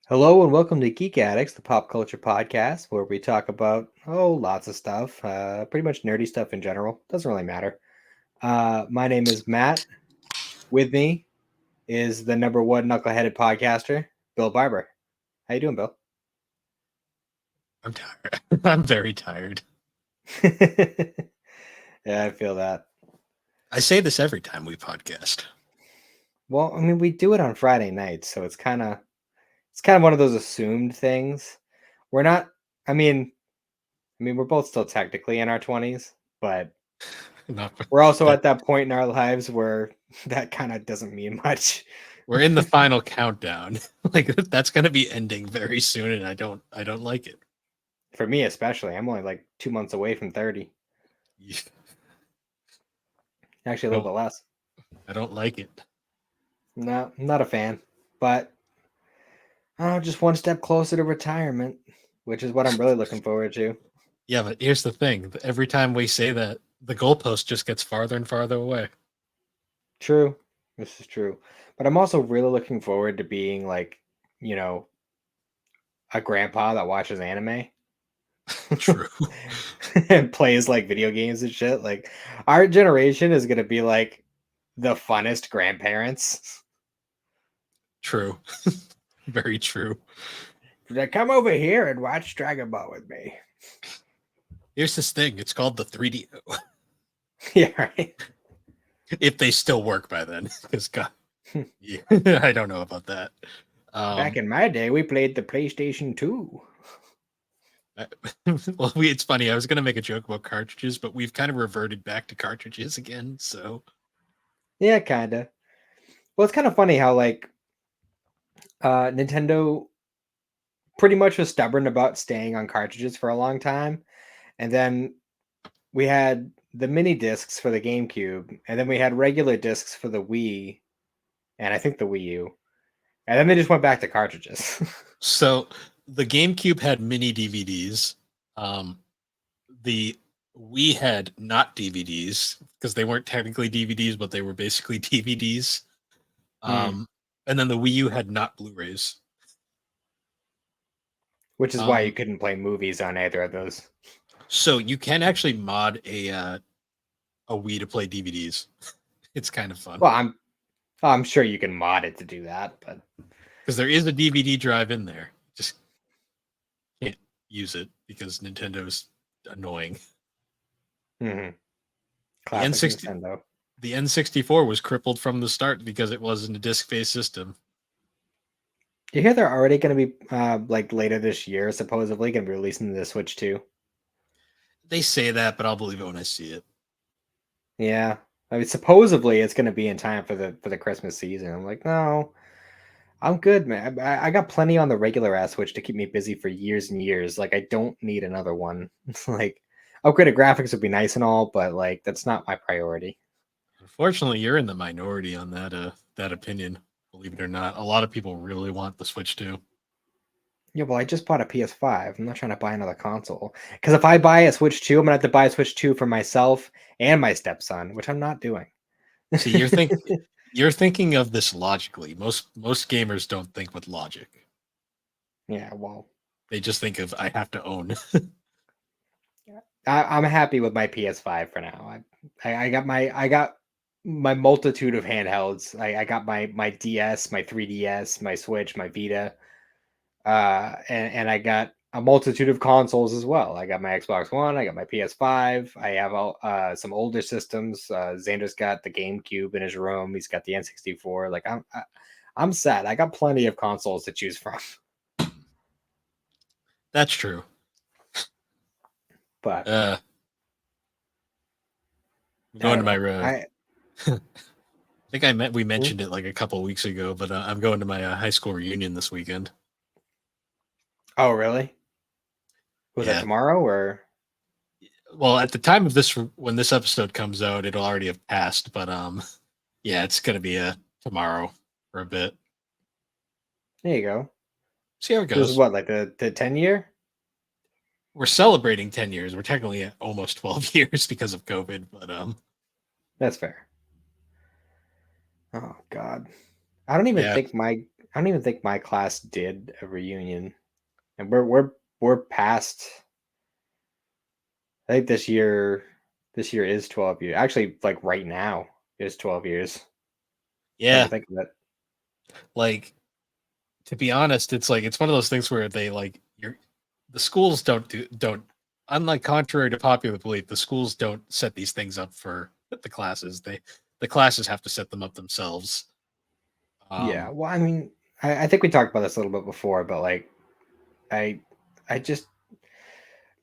Hello and welcome to Geek Addicts, the pop culture podcast where we talk about lots of stuff, pretty much nerdy stuff in general. Doesn't really matter. My name is Matt. With me is the number one knuckleheaded podcaster, Bill Barber. How you doing, Bill? I'm tired. I'm very tired. Yeah, I feel that. I say this every time we podcast. Well, I mean, we do it on Friday nights, so it's kind of one of those assumed things. We're not. I mean, we're both still technically in our 20s, but Not we're also that at that point in our lives where that kind of doesn't mean much. we're in the final countdown. Like that's gonna be ending very soon, and I don't like it. For me, especially, I'm only like 2 months away from 30. Actually, a little Don't bit less. I don't like it. No, I'm not a fan. But just one step closer to retirement, which is what I'm really looking forward to. Yeah, but here's the thing: every time we say that, the goalpost just gets farther and farther away. True. This is true. But I'm also really looking forward to being like, you know, a grandpa that watches anime True. and plays like video games and shit. Like, our generation is going to be like the funnest grandparents. True. Very true. Like, come over here and watch Dragon Ball with me. Here's this thing. It's called the 3DO. Yeah, right. If they still work by then, because God, yeah, I don't know about that. Back Um, in my day, we played the PlayStation 2. well, it's funny. I was going to make a joke about cartridges, but we've kind of reverted back to cartridges again. So, Yeah, kind of. Well, it's kind of funny how, like, Nintendo pretty much was stubborn about staying on cartridges for a long time. And then we had the mini discs for the GameCube, and then we had regular discs for the Wii, and I think the Wii U. And then they just went back to cartridges. so the GameCube had mini DVDs. Um, the Wii had not DVDs because they weren't technically DVDs, but they were basically DVDs. Hmm. And then the Wii U had not Blu-rays. Which is why you Um, couldn't play movies on either of those. so you can actually mod a Wii to play DVDs. It's kind of fun Well, I'm sure you can mod it to do that, but because there is a DVD drive in there. Just can't use it because Nintendo's annoying. mhm. The Classic N60 Nintendo. the N64 was crippled from the start because it wasn't a disc-based system. You hear they're already going to be like later this year, supposedly going to be releasing the Switch 2. They say that, but I'll believe it when I see it. Yeah, I mean, supposedly it's going to be in time for the Christmas season. I'm like, no, I'm good, man. I got plenty on the regular ass Switch to keep me busy for years and years. Like, I don't need another one. It's like upgraded graphics would be nice and all, but like that's not my priority. Unfortunately, you're in the minority on that opinion. Believe it or not, a lot of people really want the Switch too. Yeah, well, I just bought a PS5. I'm not trying to buy another console. Because if I buy a Switch 2, I'm gonna have to buy a Switch 2 for myself and my stepson, which I'm not doing. See, you're thinking of this logically. Most gamers don't think with logic. Yeah, well, They just think of I have to own. I'm happy with my PS5 for now. I got my multitude of handhelds. I got my DS, my 3DS, my Switch, my Vita, and I got a multitude of consoles as well. I got my Xbox One, I got my PS5. I have some older systems. Xander's got the GameCube in his room. He's got the N64. Like I'm set. I got plenty of consoles to choose from. That's true. But Uh, I'm I going don't to my. know. I think we Hmm? mentioned it like a couple weeks ago, but I'm going to my high school reunion this weekend. Oh, really? Was that Yeah. tomorrow or? Well, at the time of this, when this episode comes out, it'll already have passed. But yeah, it's gonna be a tomorrow for a bit. There you go. See how it This is goes. what, like the 10 year? We're celebrating 10 years. We're technically at almost 12 years because of COVID, but That's fair. Oh God, I don't even yeah, think my I don't even think my class did a reunion, and we're past. I think this year is 12 years. Actually, like right now is 12 years. Come to Yeah, think of it. like to be honest, it's like it's one of those things where they like you're the schools don't unlike contrary to popular belief, the schools don't set these things up for the classes. The classes have to set them up themselves. Yeah. Um, Well, I mean, I think we talked about this a little bit before, but like I I just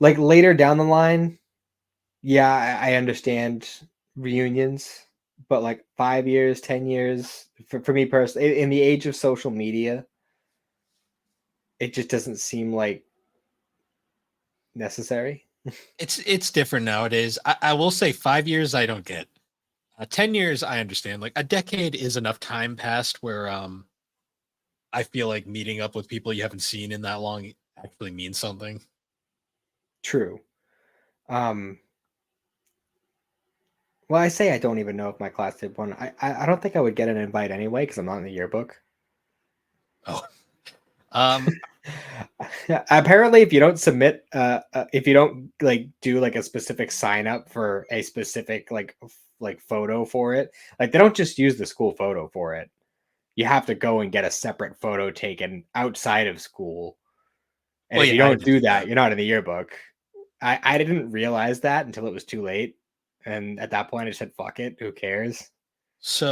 like later down the line, yeah, I understand reunions, but like 5 years, 10 years for me personally, in the age of social media, it just doesn't seem like necessary. it's different nowadays. I will say 5 years I don't get. 10 years I understand. Like a decade is enough time passed where I feel like meeting up with people you haven't seen in that long actually means something. True. Um, well, I say I don't even know if my class did one. I don't think I would get an invite anyway because I'm not in the yearbook. Oh, um, Apparently, if you don't submit, if you don't like do like a specific sign up for a specific like photo for it, like they don't just use the school photo for it. You have to go and get a separate photo taken outside of school. And well, if you yeah, I had don't to do do that, that. you're not in the yearbook. I didn't realize that until it was too late. And at that point, I just said, fuck it. Who cares?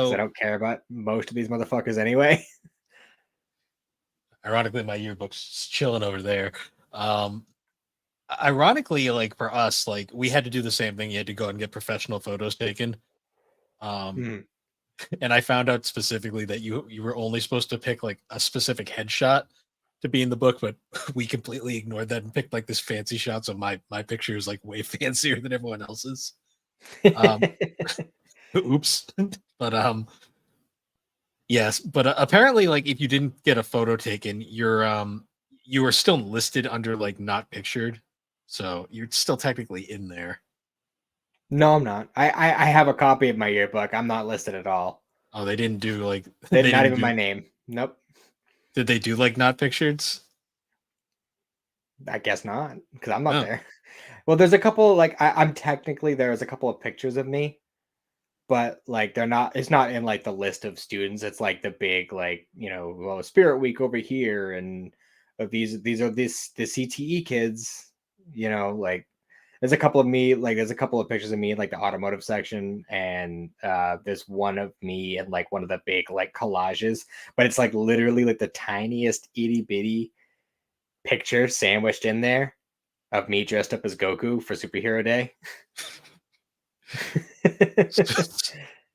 Because I So, don't care about most of these motherfuckers anyway. ironically, my yearbook's chilling over there. Um, ironically, like for us, like we had to do the same thing. You had to go and get professional photos taken. Um, Hmm. and I found out specifically that you were only supposed to pick like a specific headshot to be in the book, but we completely ignored that and picked like this fancy shot. So my picture is like way fancier than everyone else's. Um, oops. But yes, but apparently, like if you didn't get a photo taken, you were still listed under like not pictured, so you're still technically in there. No, I'm not. I have a copy of my yearbook. I'm not listed at all. Oh, they didn't do like They're they not didn't even my do. name. Nope. Did they do like not pictureds? I guess not because I'm not Oh, there. Well, there's a couple like I'm technically there's a couple of pictures of me, but like they're not. It's not in like the list of students. It's like the big like well Spirit Week over here and these are the CTE kids. Like there's a couple of me like there's a couple of pictures of me in like the automotive section and there's one of me in like one of the big like collages, but it's like literally like the tiniest itty bitty picture sandwiched in there of me dressed up as Goku for superhero day.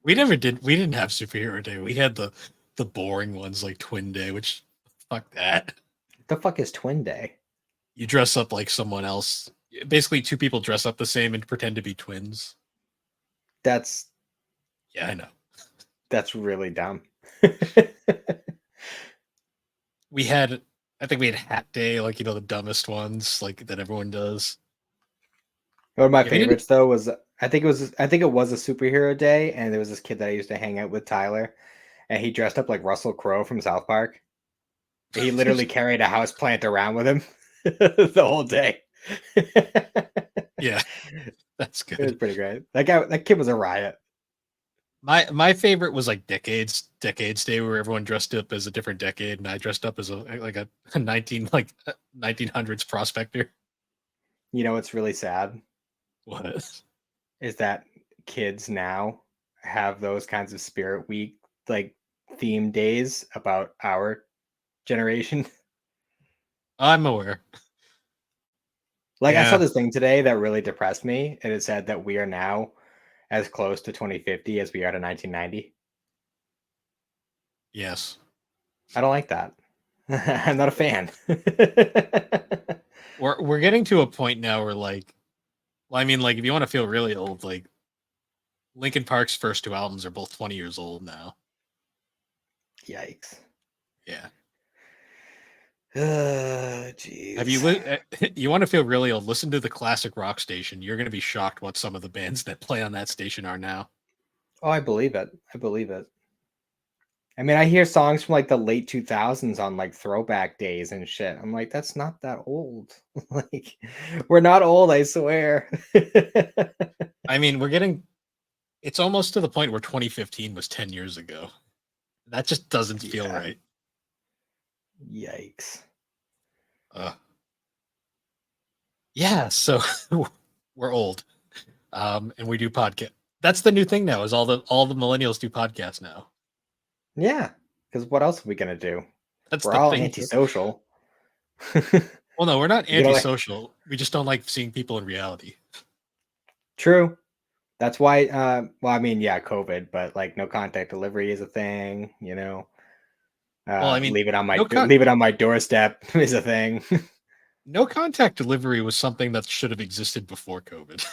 we never did. We didn't have superhero day. We had the boring ones like Twin Day, which fuck that. The fuck is Twin Day? You dress up like someone else. Basically, two people dress up the same and pretend to be twins. That's Yeah, I know. that's really dumb. We had, I think we had Hat Day, like the dumbest ones, like that everyone does. One of my Yeah, we didn't. favorites though was I think it was a superhero day, and there was this kid that I used to hang out with, Tyler, and he dressed up like Russell Crowe from South Park. He literally carried a house plant around with him the whole day. Yeah, that's It was good. pretty great. That kid was a riot. My favorite was like Decades Day, where everyone dressed up as a different decade, and I dressed up as a 1900s prospector. You know what's really sad What? is that kids now have those kinds of Spirit Week like theme days about our generation. I'm aware. Like I saw Yeah. this thing today that really depressed me, and it said that we are now as close to 2050 as we are to 1990. Yes. I don't like that. I'm not a fan. We're getting to a point now where like, well, I mean, like if you want to feel really old, like Linkin Park's first two albums are both 20 years old now. Yikes. Yeah. Have you Jeez. you want to feel really old? Listen to the classic rock station. You're going to be shocked what some of the bands that play on that station are now. Oh, I believe it. I believe it. I mean, I hear songs from like the late 2000s on like throwback days and shit. I'm like, that's not that old. Like, we're not old, I swear. I mean, it's almost to the point where 2015 was 10 years ago. That just doesn't feel Yeah. right. Yikes. Uh, yeah, so we're old. And we do podcast. That's the new thing now, is all the millennials do podcasts now. Yeah. Because what else are we gonna do? That's We're the all thing. antisocial. Well, no, we're not You know, like, antisocial. We just don't like seeing people in reality. true. That's why. Well, I mean, yeah, COVID, but like, no contact delivery is a thing. You know, Well, I mean, leave it on my doorstep is a thing. no contact delivery was something that should have existed before COVID.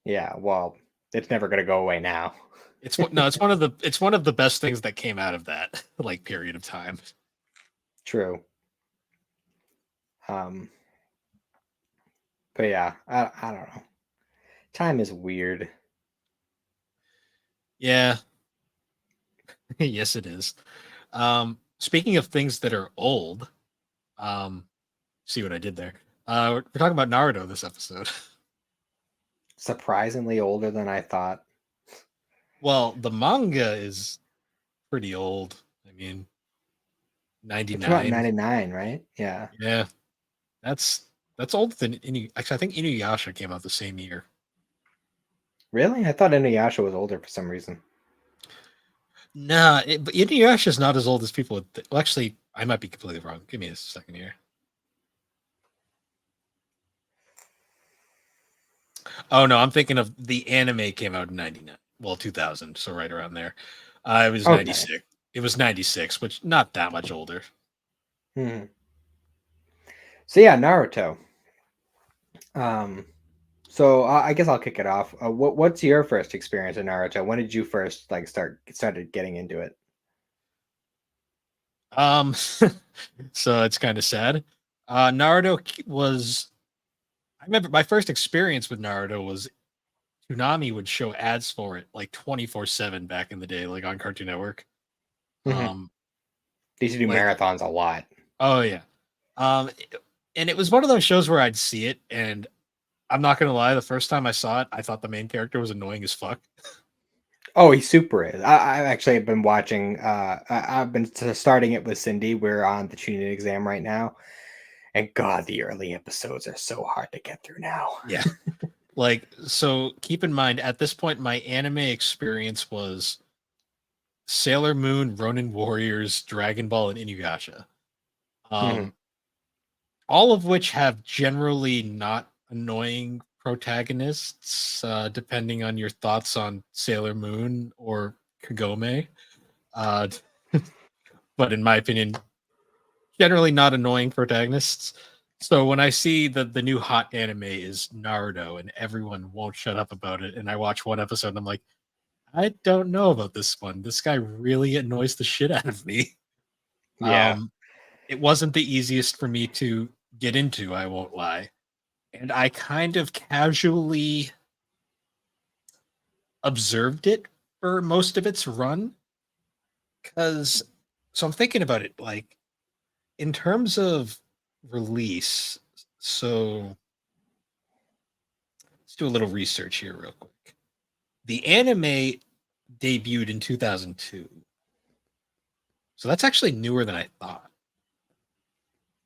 Yeah. Well, it's never gonna go away now. It's one of the best things that came out of that like period of time. True. Um. But yeah, I don't know. Time is weird. Yeah, yes, it is. Speaking of things that are old, um, see what I did there. We're talking about Naruto this episode. Surprisingly older than I thought. Well, the manga is pretty old. I mean, It's about 99. 99, right? Yeah. Yeah, that's that's older than Actually, I think Inuyasha came out the same year. Really? I thought Inuyasha was older for some reason. Nah, but Inuyasha is not as old as people would well, actually, I might be completely wrong. Give me a second here. Oh no, I'm thinking of the anime came out in 99. Well, 2000, so right around there. It was Okay. 96. It was 96, which not that much older. Hmm. So yeah, Naruto. Um, so I guess I'll kick it off. What's your first experience in Naruto? When did you first like started getting into it? Um, so it's kind of sad. Naruto was. I remember my first experience with Naruto was Toonami would show ads for it like 24/7 back in the day, like on Cartoon Network. Hmm. Um, They used to do like marathons a lot. oh yeah, um, and it was one of those shows where I'd see it, and I'm not gonna lie, the first time I saw it, I thought the main character was annoying as fuck. Oh, he super is. I actually have been watching. I've been starting it with Cindy. We're on the tuning exam right now, and God, the early episodes are so hard to get through now. Yeah. Like, so keep in mind, at this point, my anime experience was Sailor Moon, Ronin Warriors, Dragon Ball, and Inuyasha. Hmm. Um, all of which have generally not annoying protagonists, depending on your thoughts on Sailor Moon or Kagome. Uh, but in my opinion, generally not annoying protagonists. So when I see that the new hot anime is Naruto and everyone won't shut up about it, and I watch one episode and I'm like, I don't know about this one. This guy really annoys the shit out of me. Yeah. Um, it wasn't the easiest for me to get into, I won't lie. And I kind of casually observed it for most of its run. Cause so I'm thinking about it like in terms of release. So let's do a little research here real quick. The anime debuted in 2002. So that's actually newer than I thought.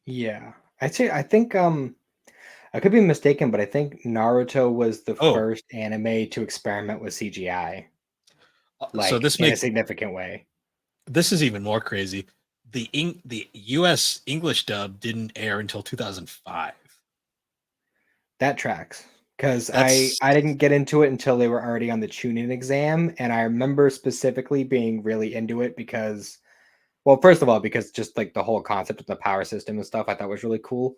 Yeah. I think I could be mistaken, but I think Naruto was the Oh, first anime to experiment with CGI, so like in a significant way. this is even more crazy. The US English dub didn't air until 2005. That tracks. Because That's I didn't get into it until they were already on the tuning exam, and I remember specifically being really into it because, well, first of all, because just like the whole concept of the power system and stuff, I thought was really cool,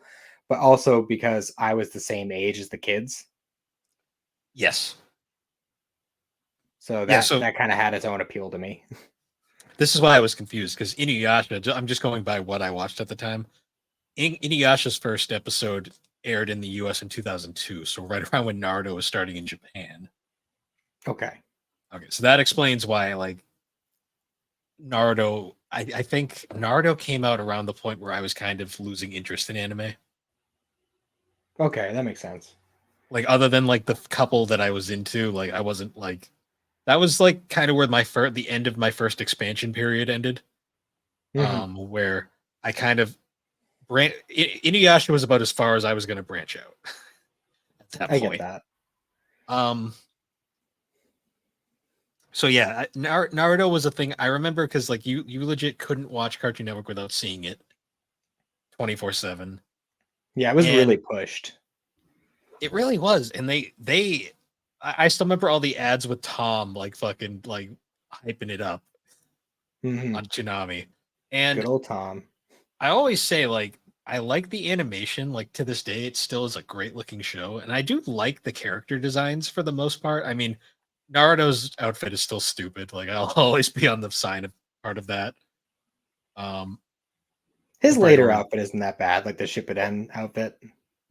but also because I was the same age as the kids, yes. so Yeah, that so that kind of had its own appeal to me. this is why I was confused because Inuyasha, I'm just going by what I watched at the time. Inuyasha's first episode aired in the US in 2002, so right around when Naruto was starting in Japan. Okay. Okay, so that explains why like Naruto. I think Naruto came out around the point where I was kind of losing interest in anime. Okay, that makes sense. Like other than like the couple that I was into, like I wasn't like that was like kind of where my first the end of my first expansion period ended. Hmm. Where I kind of Inuyasha was about as far as I was going to branch out at that I get point. that. Um, so yeah, Naruto was a thing I remember because like you legit couldn't watch Cartoon Network without seeing it 24/7, Yeah, it was really and pushed. it really was. And I still remember all the ads with Tom like fucking like hyping it up Hmm. on Tsunami, Good and old Tom. I always say like I like the animation. Like to this day, it still is a great looking show, and I do like the character designs for the most part. I mean, Naruto's outfit is still stupid. Like I'll always be on the side of part of that. Um, His before I go later on outfit isn't that bad, like the Shippuden outfit.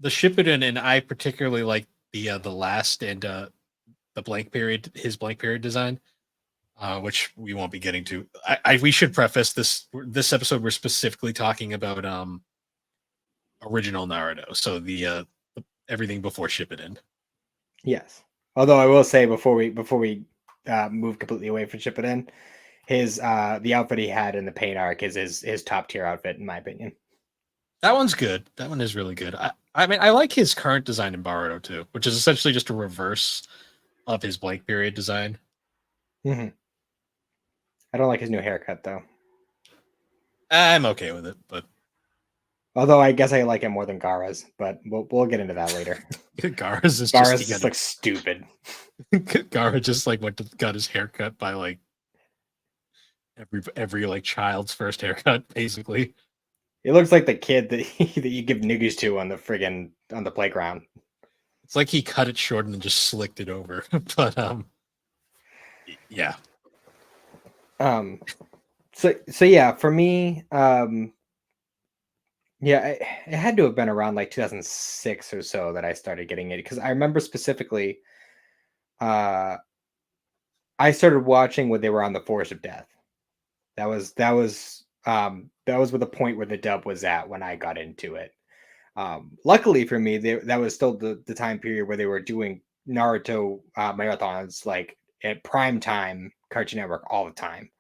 the Shippuden, and I particularly like the last and the blank period, his blank period design, which we won't be getting to. We should preface this episode. We're specifically talking about original Naruto, so everything before Shippuden. Yes. Although I will say before we move completely away from Shippuden, his the outfit he had in the pain arc is his top tier outfit in my opinion. That one's good. That one is really good. I mean, I like his current design in Boruto too, which is essentially just a reverse of his blank period design. Hmm. I don't like his new haircut though. I'm okay with it, but Although I guess I like him more than Gara's, but we'll get into that later. Gara's is just Gara's he got just looks stupid. Gara just like got his haircut by like every like child's first haircut, basically. It looks like the kid that that you give niggas to on the friggin' on the playground. It's like he cut it short and then just slicked it over. But yeah. Um, so yeah, for me, yeah, it had to have been around like 2006 or so that I started getting it because I remember specifically, uh, I started watching when they were on the Force of Death. That was where the point where the dub was at when I got into it. Luckily for me, that was still the time period where they were doing Naruto marathons like at prime time Cartoon Network all the time.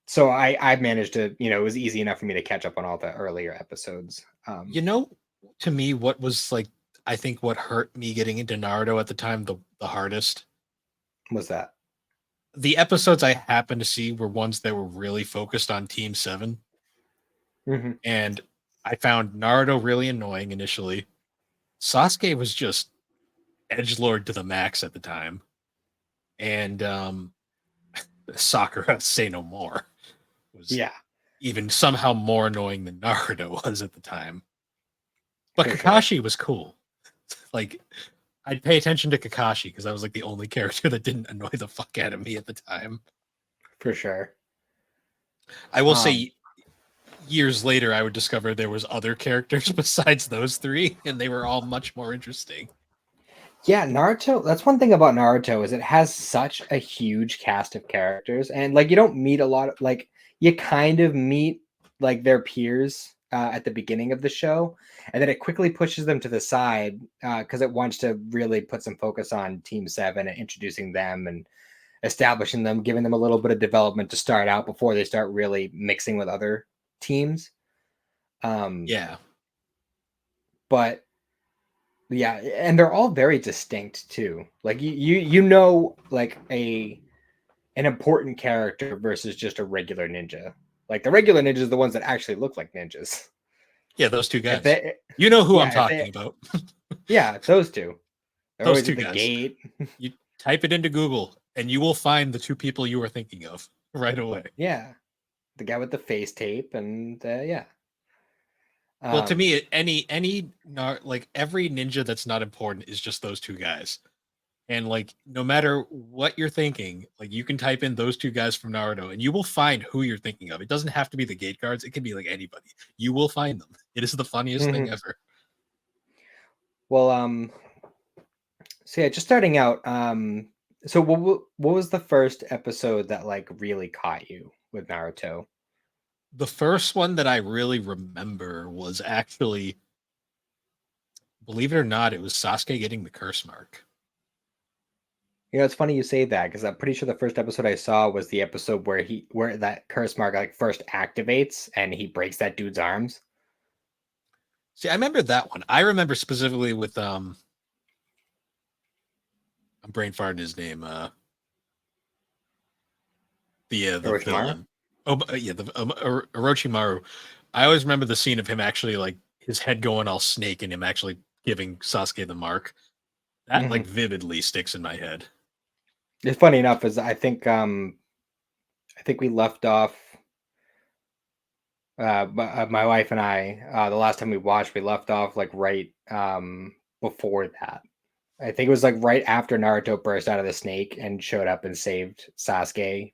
So I managed to, it was easy enough for me to catch up on all the earlier episodes. You know, to me, what was like I think what hurt me getting into Naruto at the time the hardest. Was that? The episodes I happened to see were ones that were really focused on Team Seven, Hmm. and I found Naruto really annoying initially. Sasuke was just edge lord to the max at the time, and Sakura, say no more, was Yeah, even somehow more annoying than Naruto was at the time. But for sure, Kakashi was cool. Like I'd pay attention to Kakashi because I was like the only character that didn't annoy the fuck out of me at the time. for sure. I will Um, say years later I would discover there was other characters besides those three and they were all much more interesting. Yeah, Naruto, that's one thing about Naruto is it has such a huge cast of characters and like you don't meet a lot of like you kind of meet like their peers at the beginning of the show and then it quickly pushes them to the side because it wants to really put some focus on Team 7 and introducing them and establishing them, giving them a little bit of development to start out before they start really mixing with other teams. Um, Yeah. but yeah, and they're all very distinct too. Like you like an important character versus just a regular ninja. Like the regular ninjas are the ones that actually look like ninjas. Yeah, those two If guys. they You know who I'm yeah, if they talking about. yeah, those two. They're Those always two at the guys. gate. You type it into Google and you will find the two people you were thinking of right away. Yeah. The guy with the face tape and yeah. Well, to Um me, like every ninja that's not important is just those two guys. And like no matter what you're thinking, like you can type in those two guys from Naruto and you will find who you're thinking of. It doesn't have to be the gate guards, it can be like anybody. You will find them. It is the funniest thing mhm. ever. Well so yeah, just starting out, So what was the first episode that like really caught you with Naruto? The first one that I really remember was actually, believe it or not, it was Sasuke getting the curse mark. It's funny you say that because I'm pretty sure the first episode I saw was the episode where that curse mark like first activates and he breaks that dude's arms. See, I remember that one. I remember specifically with I'm brain farting his name. The Orochimaru? villain. Oh yeah, the Orochimaru. I always remember the scene of him actually like his head going all snake and him actually giving Sasuke the mark. That like Hmm. vividly sticks in my head. It's funny enough is I think we left off my wife and I the last time we watched we left off like right before that. I think it was like right after Naruto burst out of the snake and showed up and saved Sasuke.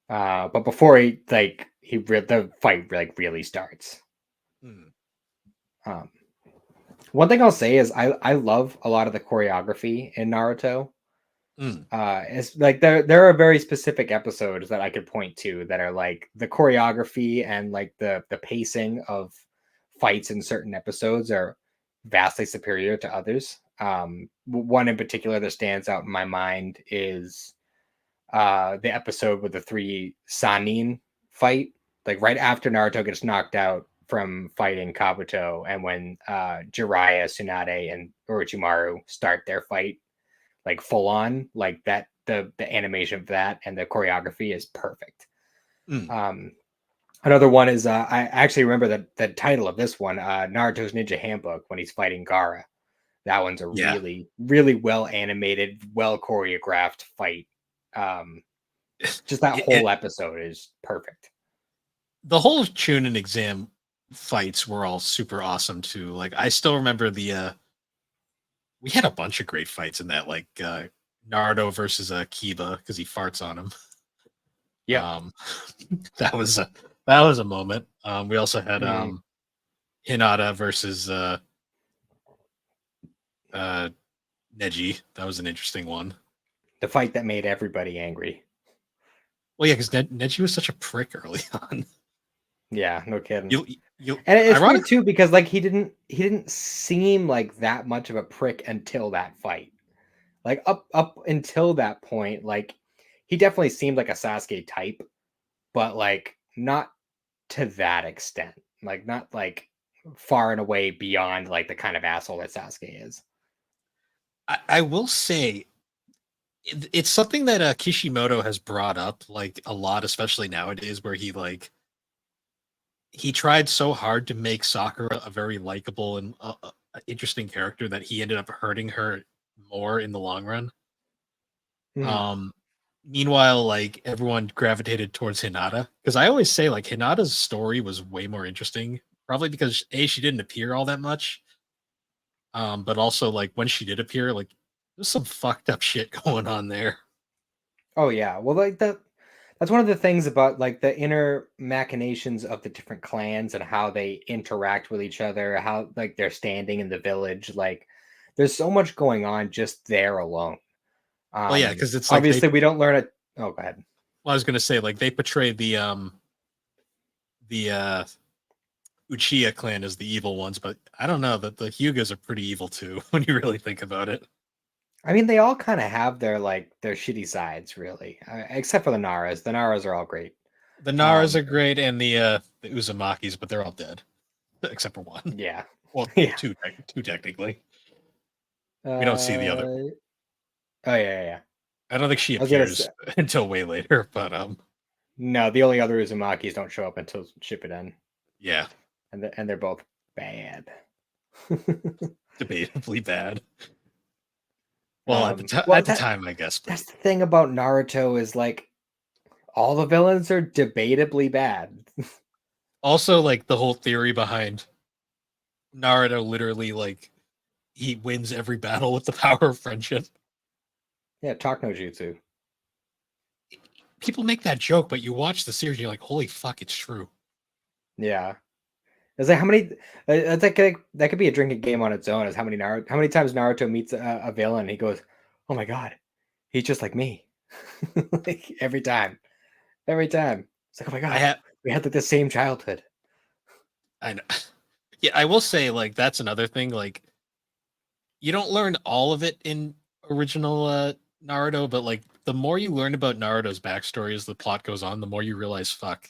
But before the fight like really starts. Hmm. Um, one thing I'll say is I love a lot of the choreography in Naruto. Hmm. It's like there are very specific episodes that I could point to that are like the choreography and like the pacing of fights in certain episodes are vastly superior to others. One in particular that stands out in my mind is the episode with the three Sanin fight, like right after Naruto gets knocked out from fighting Kabuto, and when Jiraiya, Tsunade, and Orochimaru start their fight, like full on, like that the animation of that and the choreography is perfect. Hmm. Um, Another one is I actually remember the title of this one, Naruto's Ninja Handbook, when he's fighting Gara. That one's a Yeah. really well animated, well choreographed fight. Um, just that It, whole episode is perfect. the whole Chunin exam fights were all super awesome too. Like I still remember the we had a bunch of great fights in that, like Naruto versus Kiba because he farts on him. Yep. Um, that was a moment. We also had Mhm. Hinata versus uh, Neji. That was an interesting one. The fight that made everybody angry. Well, yeah, because Neji was such a prick early on. Yeah, no kidding. You And it's weird ironically, too because like he didn't seem like that much of a prick until that fight. Like up until that point, like he definitely seemed like a Sasuke type, but like not to that extent. Like not like far and away beyond like the kind of asshole that Sasuke is. I will say it's something that Kishimoto has brought up like a lot, especially nowadays, where he tried so hard to make Sakura a very likable and interesting character that he ended up hurting her more in the long run. Mhm. Um, Meanwhile, like everyone gravitated towards Hinata because I always say like Hinata's story was way more interesting, probably because she didn't appear all that much, but also like when she did appear, like there's some fucked up shit going on there. Oh yeah. Well, like that's one of the things about like the inner machinations of the different clans and how they interact with each other, how like they're standing in the village. Like there's so much going on just there alone. Well, yeah, because it's like Obviously we don't learn it. Oh, go ahead. well, I was gonna say like they portray the Uchiha clan as the evil ones, but I don't know that the Hyugas are pretty evil too when you really think about it. I mean, they all kind of have their like their shitty sides, really, except for the Naras. The Naras are all great. The Naras Um, are great and the Uzumakis, but they're all dead except for one. yeah, Well, yeah. two technically. We don't see the other. Oh yeah, yeah, yeah. I don't think she I was gonna say appears until way later, but no. The only other Uzumakis don't show up until Shippuden, yeah, and they're both bad. debatably bad. Well, Well, at the time, I guess, but that's the thing about Naruto is like all the villains are debatably bad. also like the whole theory behind Naruto literally like he wins every battle with the power of friendship. Yeah, talk no jutsu. People make that joke, but you watch the series, you're like, holy fuck, it's true. Yeah. It's like how many? That's like that could be a drinking game on its own. Is how many times Naruto meets a villain, and he goes, oh my god, he's just like me. Like every time. It's like, oh my I god, have we had like the same childhood. I know. Yeah, I will say like that's another thing. Like you don't learn all of it in original Naruto, but like the more you learn about Naruto's backstory as the plot goes on, the more you realize, fuck,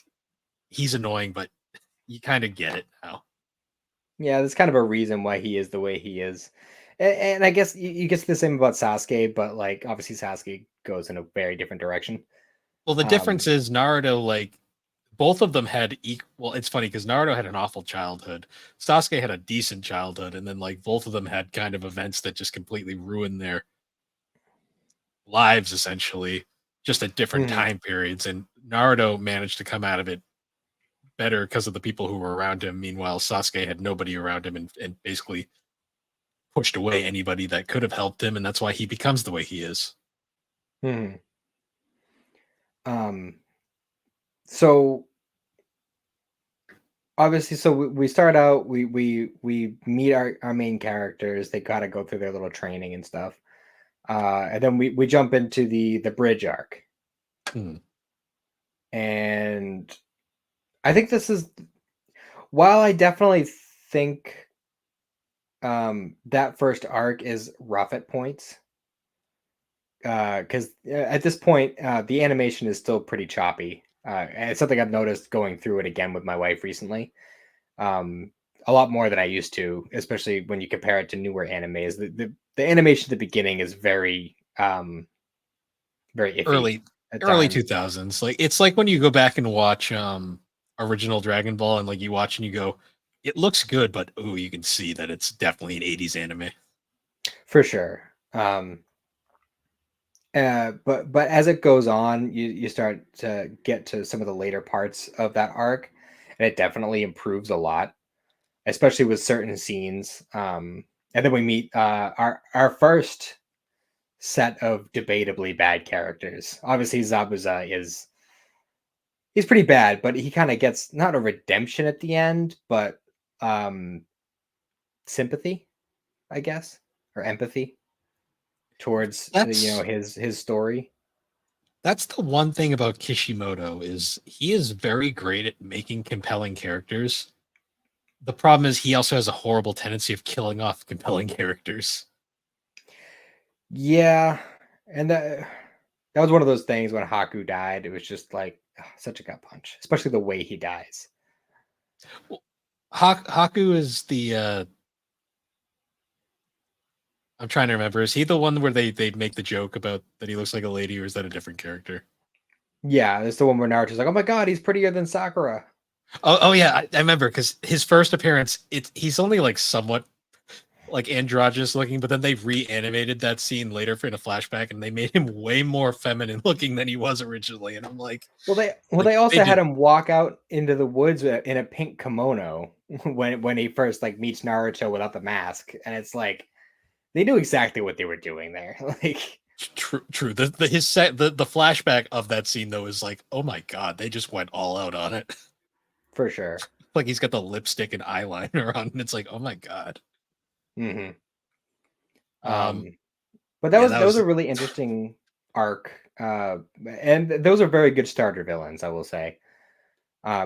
he's annoying, but you kind of get it now. Yeah, there's kind of a reason why he is the way he is. And I guess you get the same about Sasuke, but like obviously Sasuke goes in a very different direction. Well, the difference Um, is Naruto, like both of them had equal. Well, it's funny because Naruto had an awful childhood. Sasuke had a decent childhood, and then like both of them had kind of events that just completely ruined their lives, essentially, just at different mhm, time periods. And Naruto managed to come out of it better because of the people who were around him. Meanwhile, Sasuke had nobody around him and basically pushed away anybody that could have helped him, and that's why he becomes the way he is. mhm. Um, so obviously, so we start out, we meet our main characters. They gotta go through their little training and stuff. And then we jump into the bridge arc. Hmm. And I think this is, while I definitely think that first arc is rough at points, because at this point the animation is still pretty choppy. And it's something I've noticed going through it again with my wife recently. Um, a lot more than I used to, especially when you compare it to newer animes. The animation at the beginning is very iffy early at early times. 2000s. Like it's like when you go back and watch original Dragon Ball and like you watch and you go, it looks good, but oh, you can see that it's definitely an 80s anime. For sure. But as it goes on, you start to get to some of the later parts of that arc, and it definitely improves a lot, especially with certain scenes. And then we meet our first set of debatably bad characters. Obviously, Zabuza is he's pretty bad, but he kind of gets not a redemption at the end, but um, sympathy, I guess, or empathy towards That's his story. that's the one thing about Kishimoto is he is very great at making compelling characters. The problem is he also has a horrible tendency of killing off compelling characters. Yeah, and that was one of those things when Haku died. It was just like such a gut punch, especially the way he dies. Well, Haku is the I'm trying to remember. Is he the one where they make the joke about that he looks like a lady, or is that a different character? Yeah, it's the one where Naruto's like, "Oh my god, he's prettier than Sakura." Oh yeah, I remember because his first appearance, he's only like somewhat like androgynous looking, but then they reanimated that scene later for in a flashback, and they made him way more feminine looking than he was originally. And I'm Well, they like they also had did him walk out into the woods in a pink kimono when he first like meets Naruto without the mask, and it's like they knew exactly what they were doing there. Like true. The flashback of that scene though is like, oh my god, they just went all out on it. for sure. Like he's got the lipstick and eyeliner on, and it's like, oh my god. Hmm. Um, Um, but yeah, that was a really interesting arc, and those are very good starter villains, I will say.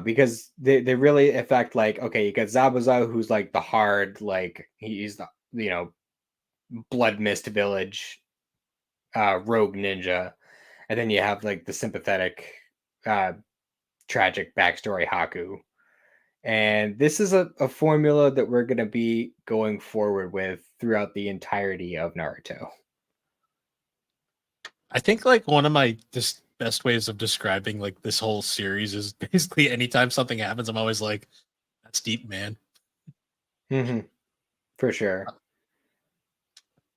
Because they really affect like okay, you got Zabuza who's like the hard like he's the blood mist village rogue ninja, and then you have like the sympathetic uh tragic backstory Haku. And this is a formula that we're gonna be going forward with throughout the entirety of Naruto. I think like one of my just best ways of describing like this whole series is basically anytime something happens, I'm always like, that's deep, man. Hmm. For sure.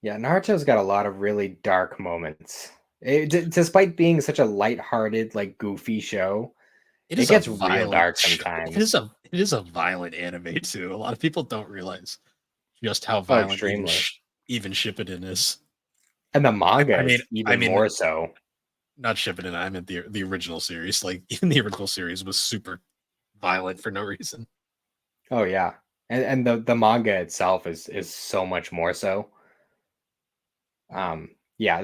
Yeah, Naruto's got a lot of really dark moments. Despite being such a lighthearted, like goofy show, It it is a gets real violent dark show. sometimes. It is a violent anime too. A lot of people don't realize just how Oh, violent extremely. even Shippuden is. And the manga I mean, is even more so. not Shippuden. I meant the original series. Like even the original series was super violent for no reason. Oh yeah. And the manga itself is so much more so. Yeah,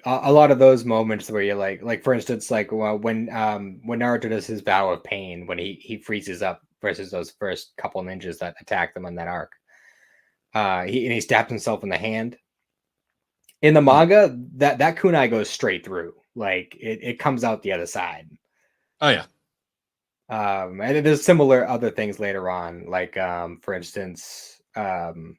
a lot of those moments where you're like for instance, like when Naruto does his vow of pain when he freezes up versus those first couple ninjas that attacked them on that arc. He stabs himself in the hand. In the Mm. manga, that kunai goes straight through. Like it comes out the other side. Oh yeah. And there's similar other things later on, like for instance, during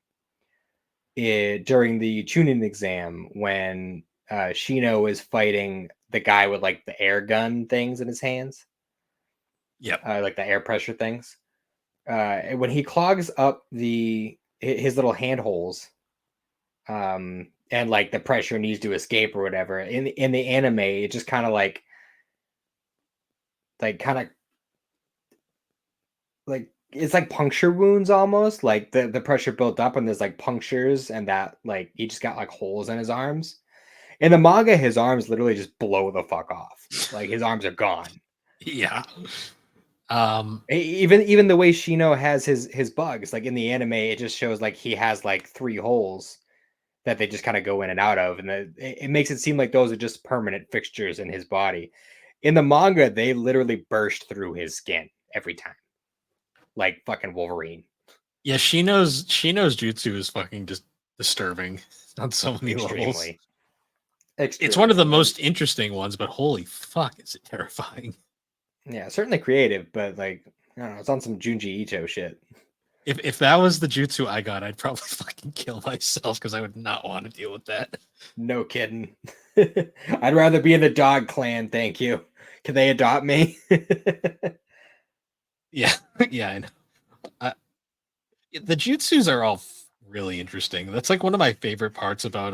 the Chunin exam when Shino is fighting the guy with like the air gun things in his hands, Yep. like the air pressure things. When he clogs up his little hand holes, and like the pressure needs to escape or whatever. In the anime, it just kind of kind of like it's like puncture wounds almost. Like the pressure built up and there's like punctures and that like he just got like holes in his arms. In the manga, his arms literally just blow the fuck off. Like his arms are gone. Yeah. Even the way Shino has his bugs, like in the anime, it just shows like he has like 3 holes that they just kind of go in and out of, and it makes it seem like those are just permanent fixtures in his body. In the manga, they literally burst through his skin every time, like fucking Wolverine. Yeah, Shino's jutsu is fucking just disturbing on so many levels. Extremely, It's one of the extremely, and most interesting ones, but holy fuck, is it terrifying. yeah, certainly creative, but like I don't know, it's on some Junji Ito shit. If that was the jutsu I got, I'd probably fucking kill myself because I would not want to deal with that. No kidding. I'd rather be in the dog clan, thank you. Can they adopt me? Yeah, yeah, I know. The jutsus are all really interesting. That's like one of my favorite parts about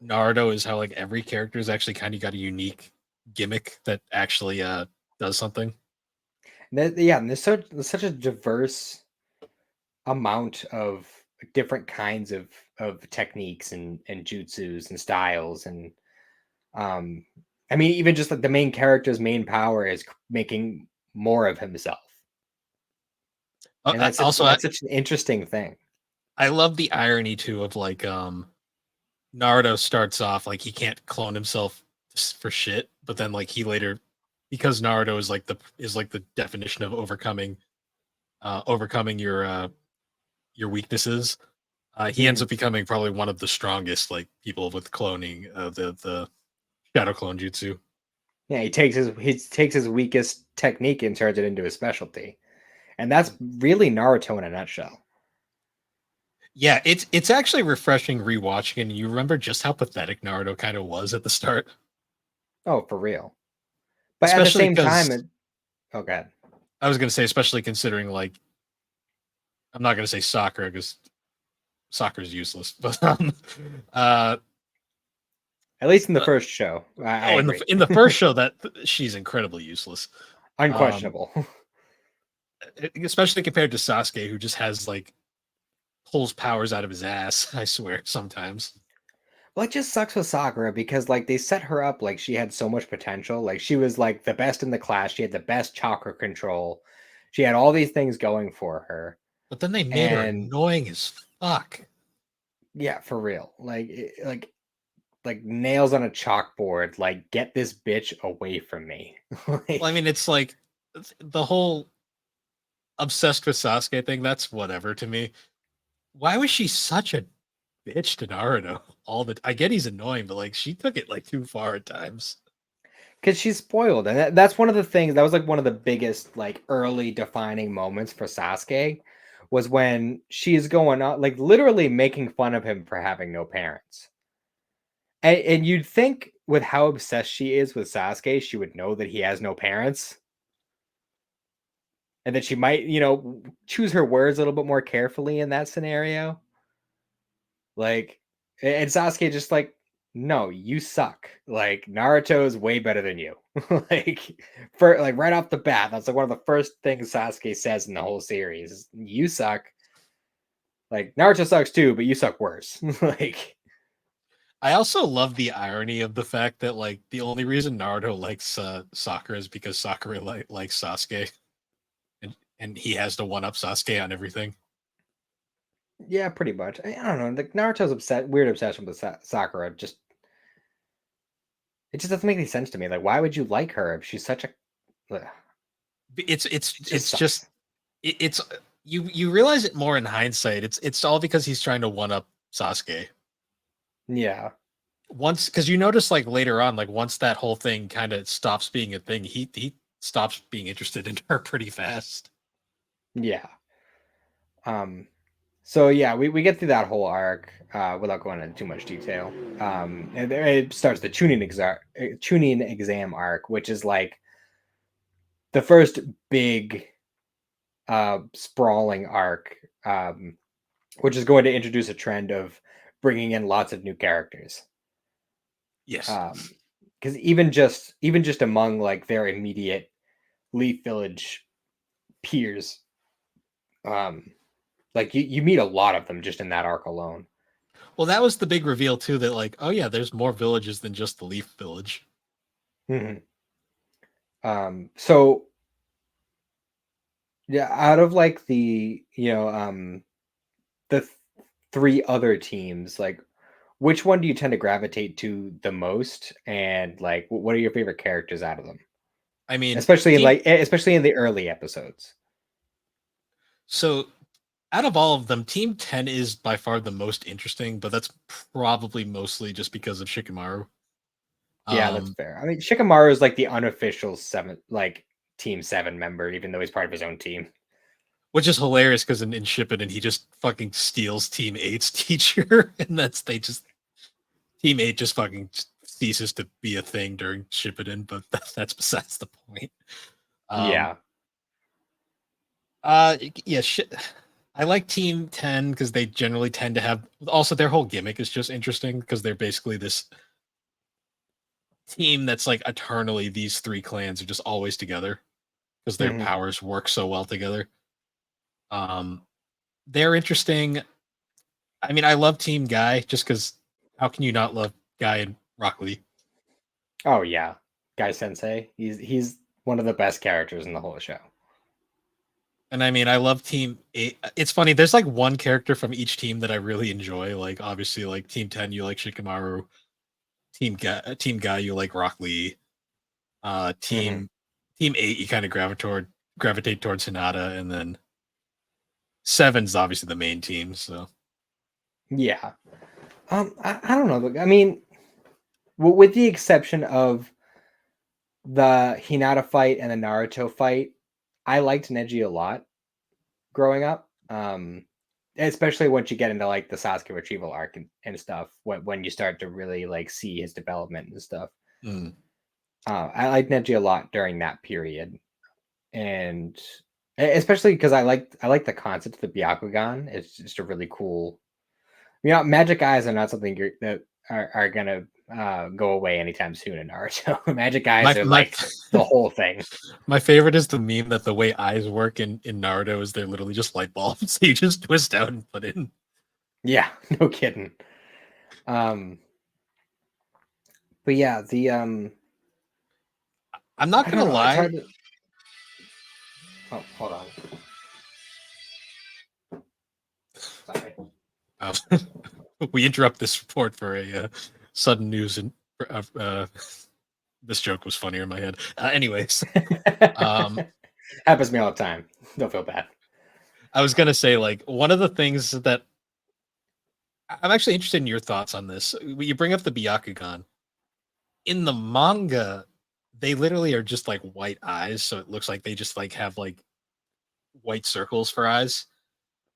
Naruto is how like every character is actually kind of got a unique gimmick that actually does something. Yeah, and there's such a diverse amount of different kinds of techniques and jutsus and styles and um I mean even just like the main character's main power is making more of himself. And Also, that's such an interesting thing. I love the irony too of like Naruto starts off like he can't clone himself for shit, but then like he later because Naruto is like the definition of overcoming your weaknesses. He ends Mhm. up becoming probably one of the strongest like people with cloning the shadow clone jutsu. Yeah, he takes his weakest technique and turns it into a specialty. And that's really Naruto in a nutshell. Yeah, it's actually refreshing rewatching, and you remember just how pathetic Naruto kind of was at the start, Oh, for real. But at the especially same time, because oh god. I was going to say, especially considering like I'm not going to say Sakura because Sakura is useless, but uh, At least in the uh, first show. I oh, agree. in the first show that she's incredibly useless, um, Unquestionable. especially compared to Sasuke, who just has like pulls powers out of his ass. I swear, sometimes. Well, it just sucks with Sakura because like they set her up like she had so much potential. Like she was like the best in the class. She had the best chakra control. She had all these things going for her. But then they made her And annoying as fuck. yeah, for real. Like nails on a chalkboard. Like get this bitch away from me. Well, I Like mean, it's like the whole obsessed with Sasuke thing. That's whatever to me. Why was she such a bitch to Naruto? I get he's annoying, but like she took it like too far at times. because she's spoiled, and that's one of the things that was like one of the biggest like early defining moments for Sasuke was when she's going on like literally making fun of him for having no parents. And you'd think with how obsessed she is with Sasuke, she would know that he has no parents and that she might, choose her words a little bit more carefully in that scenario. Like, and Sasuke just like, no, you suck. Like Naruto is way better than you. Like, for like right off the bat, that's like one of the first things Sasuke says in the whole series. You suck. Like Naruto sucks too, but you suck worse. Like, I also love the irony of the fact that like the only reason Naruto likes Sakura is because Sakura likes Sasuke, and he has to one up Sasuke on everything. Yeah, pretty much. I don't know. Like Naruto's weird obsession with Sakura just it just doesn't make any sense to me. Like, why would you like her if she's such a? Ugh, It's it's it just it's just sucks. it's you realize it more in hindsight. It's all because he's trying to one up Sasuke. Yeah, Once, because you notice like later on, like once that whole thing kind of stops being a thing, he stops being interested in her pretty fast. yeah. Um, so yeah, we get through that whole arc without going into too much detail. And then it starts the tuning exam arc, which is like the first big sprawling arc, which is going to introduce a trend of bringing in lots of new characters. Yes. Because even just among like their immediate Leaf Village peers, um, like you meet a lot of them just in that arc alone. Well, that was the big reveal too. That like, oh yeah, there's more villages than just the Leaf Village. Mhm. So yeah, out of like the three other teams, like which one do you tend to gravitate to the most, and like what are your favorite characters out of them? I mean, Especially especially in the early episodes. so out of all of them, Team 10 is by far the most interesting, but that's probably mostly just because of Shikamaru. Yeah, that's Um, fair. I mean, Shikamaru is like the unofficial seventh, like Team Seven member, even though he's part of his own team. which is hilarious because in Shippuden he just fucking steals Team Eight's teacher, and they just Team Eight just fucking ceases to be a thing during Shippuden, but that's besides the point. Um, Yeah. yeah, I like Team 10 because they generally tend to have also their whole gimmick is just interesting because they're basically this team that's like eternally these three clans are just always together because their Mhm. powers work so well together. Um, they're interesting. I mean, I love Team Guy just because how can you not love Guy and Rock Lee? Oh yeah, Guy Sensei. He's one of the best characters in the whole show. And I mean, I love Team 8. It's funny, there's like one character from each team that I really enjoy. Like, obviously, like Team 10, you like Shikamaru. Team Guy, you like Rock Lee. Uh, Mhm. team Team 8, you kind of gravitate towards Hinata, and then Seven's obviously the main team. So Yeah. I don't know. I mean, with the exception of the Hinata fight and the Naruto fight, I liked Neji a lot growing up. Especially once you get into like the Sasuke retrieval arc and stuff, when you start to really like see his development and stuff. mm. I liked Neji a lot during that period, and especially because I like the concept of the Byakugan. It's just a really cool. Magic eyes are not something that are gonna go away anytime soon in Naruto. Magic eyes my are my like the whole thing. my favorite is the meme that the way eyes work in Naruto is they're literally just light bulbs. So you just twist out and put in. Yeah, no kidding. Um, but yeah, I'm not I gonna don't know. It's lie. hard to. Oh, hold on. Sorry. Uh, we interrupt this report for a sudden news and this joke was funnier in my head. Anyways, um, Happens to me all the time. Don't feel bad. I was gonna say like one of the things that I'm actually interested in your thoughts on this. You bring up the Byakugan in the manga. They literally are just like white eyes, so it looks like they just like have like white circles for eyes.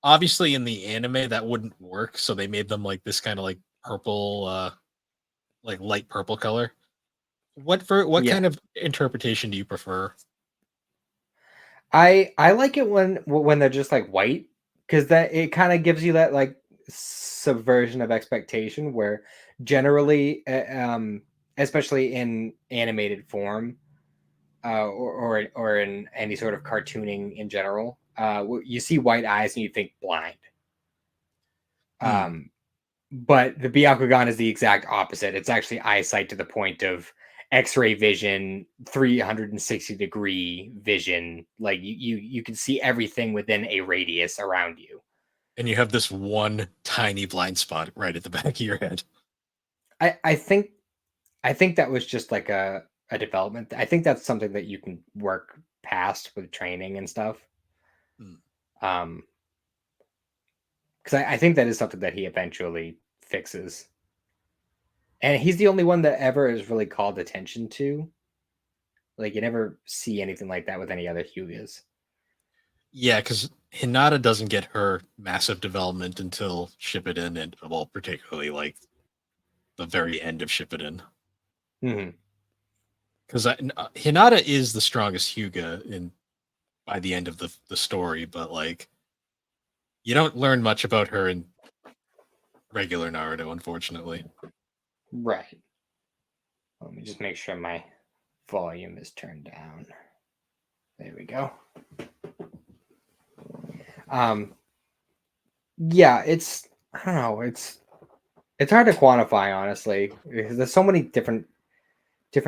Obviously, in the anime, that wouldn't work, so they made them like this kind of like purple, like light purple color. What Yeah. kind of interpretation do you prefer? I like it when they're just like white, because that it kind of gives you that like subversion of expectation where generally especially in animated form or in any sort of cartooning in general, you see white eyes and you think blind. Hmm. um But the Byakugan is the exact opposite. It's actually eyesight to the point of X-ray vision, 360-degree vision. Like you can see everything within a radius around you. and you have this one tiny blind spot right at the back of your head. I think that was just like a development. I think that's something that you can work past with training and stuff. Hmm. Because I think that is something that he eventually fixes. And he's the only one that ever is really called attention to. Like you never see anything like that with any other Hyugas. Yeah, because Hinata doesn't get her massive development until Shippuden, and well, particularly like the very end of Shippuden. Mm-hmm. Because Hinata is the strongest Hyuga in by the end of the story, but like you don't learn much about her in regular Naruto, unfortunately. Right. Let me just make sure my volume is turned down. There we go. Yeah, I don't know, it's hard to quantify honestly because there's so many different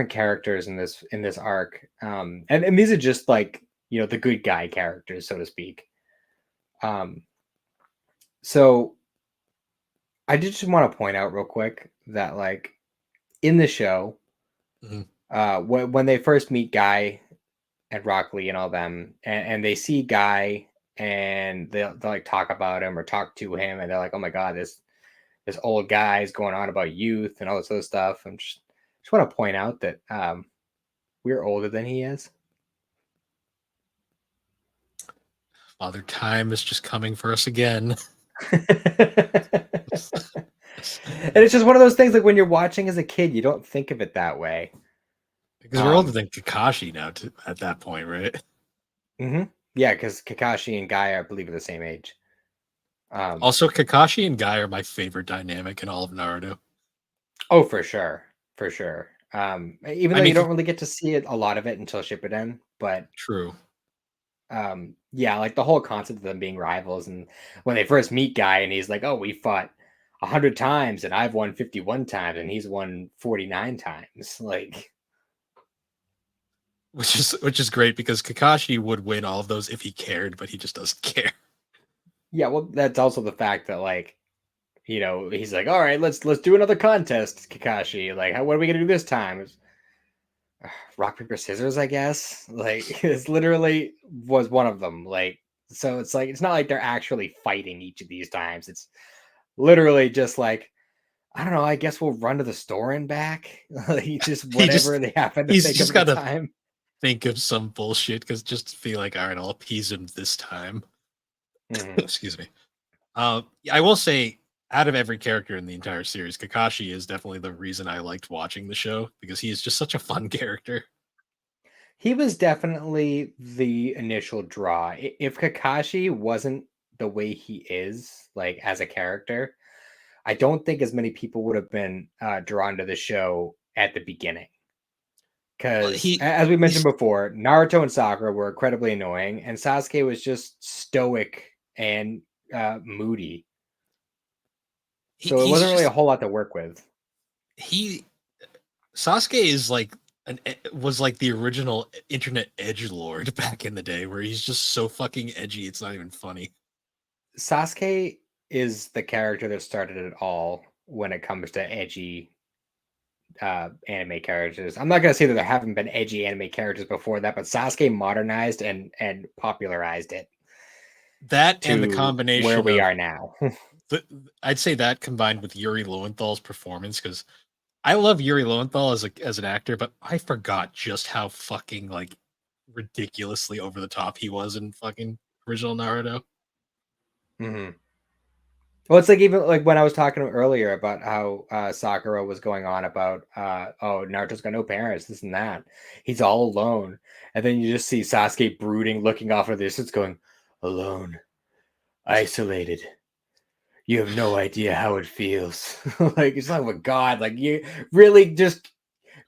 characters in this arc. And these are just like, the good guy characters, so to speak. So I just want to point out real quick that like in the show, Mhm. when they first meet Guy and Rock Lee and all them, and they see Guy and they'll like talk about him or talk to him, and they're like, oh my god, this old guy is going on about youth and all this other stuff. I'm just want to point out that we're older than he is. Father Time is just coming for us again. And it's just one of those things like when you're watching as a kid, you don't think of it that way. Because we're older than Kakashi now at that point, right? Mm-hmm. Yeah, because Kakashi and Guy, I believe, are the same age. Also, Kakashi and Guy are my favorite dynamic in all of Naruto. Oh, for sure, for sure. Even I though you mean, don't really get to see it a lot of it until Shippuden, but true. yeah, like the whole concept of them being rivals, and when they first meet Guy, and he's like, "Oh, we fought 100 times, and I've won 51 times, and he's won 49 times." Like, Which is great because Kakashi would win all of those if he cared, but he just doesn't care. yeah, well, that's also the fact that like, he's like, "All right, let's do another contest, Kakashi. Like, what are we gonna do this time?" Rock paper scissors, I guess. Like, it's literally was one of them. Like, so it's like it's not like they're actually fighting each of these times. It's literally just like, I don't know. I guess we'll run to the store and back. Like, just He just whatever they happen to he's think of just at the got to time. think of some bullshit because just feel like, all right, I'll appease him this time. Mhm. Excuse me. I will say, out of every character in the entire series, Kakashi is definitely the reason I liked watching the show because he is just such a fun character. He was definitely the initial draw. If Kakashi wasn't the way he is, like as a character, I don't think as many people would have been drawn to the show at the beginning. Well, Because, as we mentioned he's before, Naruto and Sakura were incredibly annoying, and Sasuke was just stoic and moody. So it he's wasn't really a just whole lot to work with. he Sasuke is like was like the original internet edge lord back in the day, where he's just so fucking edgy, it's not even funny. Sasuke is the character that started it all when it comes to edgy anime characters. I'm not gonna say that there haven't been edgy anime characters before that, but Sasuke modernized and popularized it That and the to where combination we of are now. the, I'd say that combined with Yuri Lowenthal's performance, because I love Yuri Lowenthal as an actor, but I forgot just how fucking like ridiculously over the top he was in fucking original Naruto. Mhm. Well, it's like even like when I was talking earlier about how Sakura was going on about oh, Naruto's got no parents, this and that. He's all alone. And then you just see Sasuke brooding, looking off of this, it's going, alone, isolated. You have no idea how it feels. Like it's like, oh my god, like you really just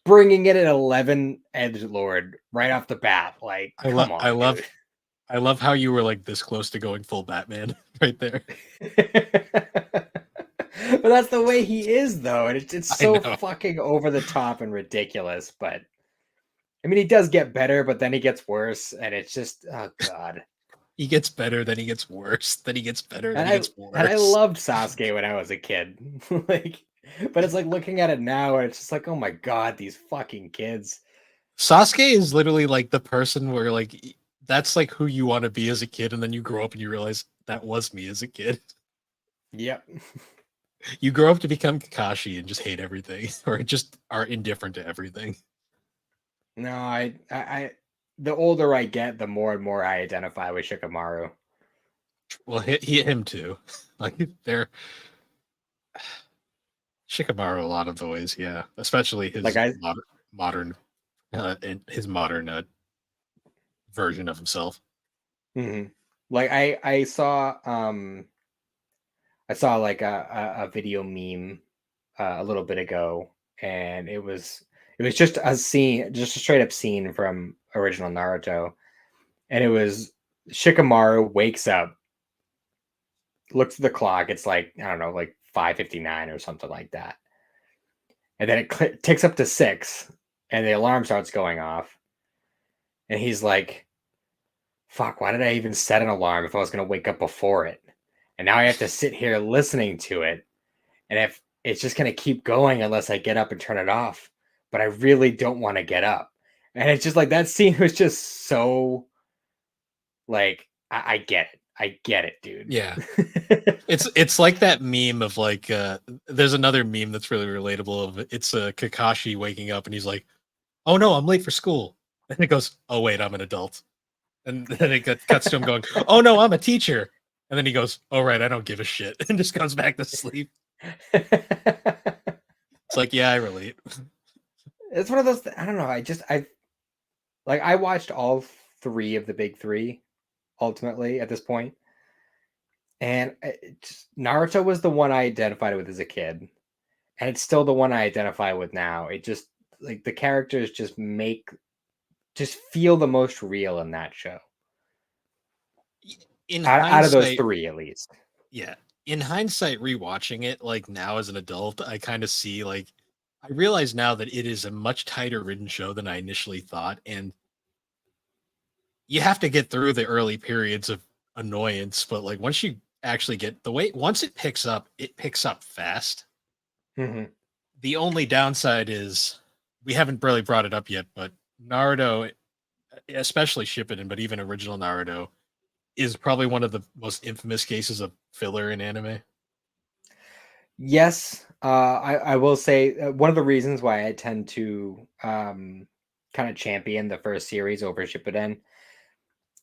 bringing it at 11 Edge Lord right off the bat. Like, I love come I on, dude. love I love how you were like this close to going full Batman right there. But that's the way he is, though, and it's I so know. fucking over the top and ridiculous. But I mean, he does get better, but then he gets worse, and it's just, oh god. He gets better, then he gets worse, then he gets better, then And he gets I worse. loved Sasuke when I was a kid. Like, but it's like looking at it now and it's just like, oh my god, these fucking kids. Sasuke is literally like the person where like that's like who you want to be as a kid, and then you grow up and you realize that was me as a kid. Yep. You grow up to become Kakashi and just hate everything, or just are indifferent to everything. No, the older I get, the more and more I identify with Shikamaru. Well, him too. Like they're Shikamaru a lot of the ways, yeah. Especially Like his modern his modern version of himself. mhm. Like I saw like a video meme a little bit ago, and it was just a scene, just a straight up scene from original Naruto, and it was Shikamaru wakes up, looks at the clock, it's like I don't know, like 5:59 or something like that, and then it ticks up to 6, and the alarm starts going off, and he's like, "Fuck, why did I even set an alarm if I was gonna wake up before it?" And now I have to sit here listening to it. And if it's just going to keep going unless I get up and turn it off, but I really don't want to get up. And it's just like that scene was just so like I get it. I get it, dude. Yeah. It's like that meme of like there's another meme that's really relatable of it's Kakashi waking up and he's like, "Oh no, I'm late for school." And it goes, "Oh wait, I'm an adult." And then cuts to him going, "Oh no, I'm a teacher." And then he goes, "Oh right, I don't give a shit," and just goes back to sleep. It's like, yeah, I relate. It's one of those I don't know, I watched all 3 of the big 3 ultimately at this point. And Naruto was the one I identified with as a kid, and it's still the one I identify with now. It just like the characters just feel the most real in that show. In Out of those hindsight, 3 at least. yeah. In hindsight, rewatching it like now as an adult, I kind of see like I realize now that it is a much tighter written show than I initially thought, and you have to get through the early periods of annoyance, but like once you actually get the way once it picks up fast. Mhm. The only downside is we haven't really brought it up yet, but Naruto, especially Shippuden, but even original Naruto, is probably one of the most infamous cases of filler in anime. Yes, I will say one of the reasons why I tend to kind of champion the first series over Shippuden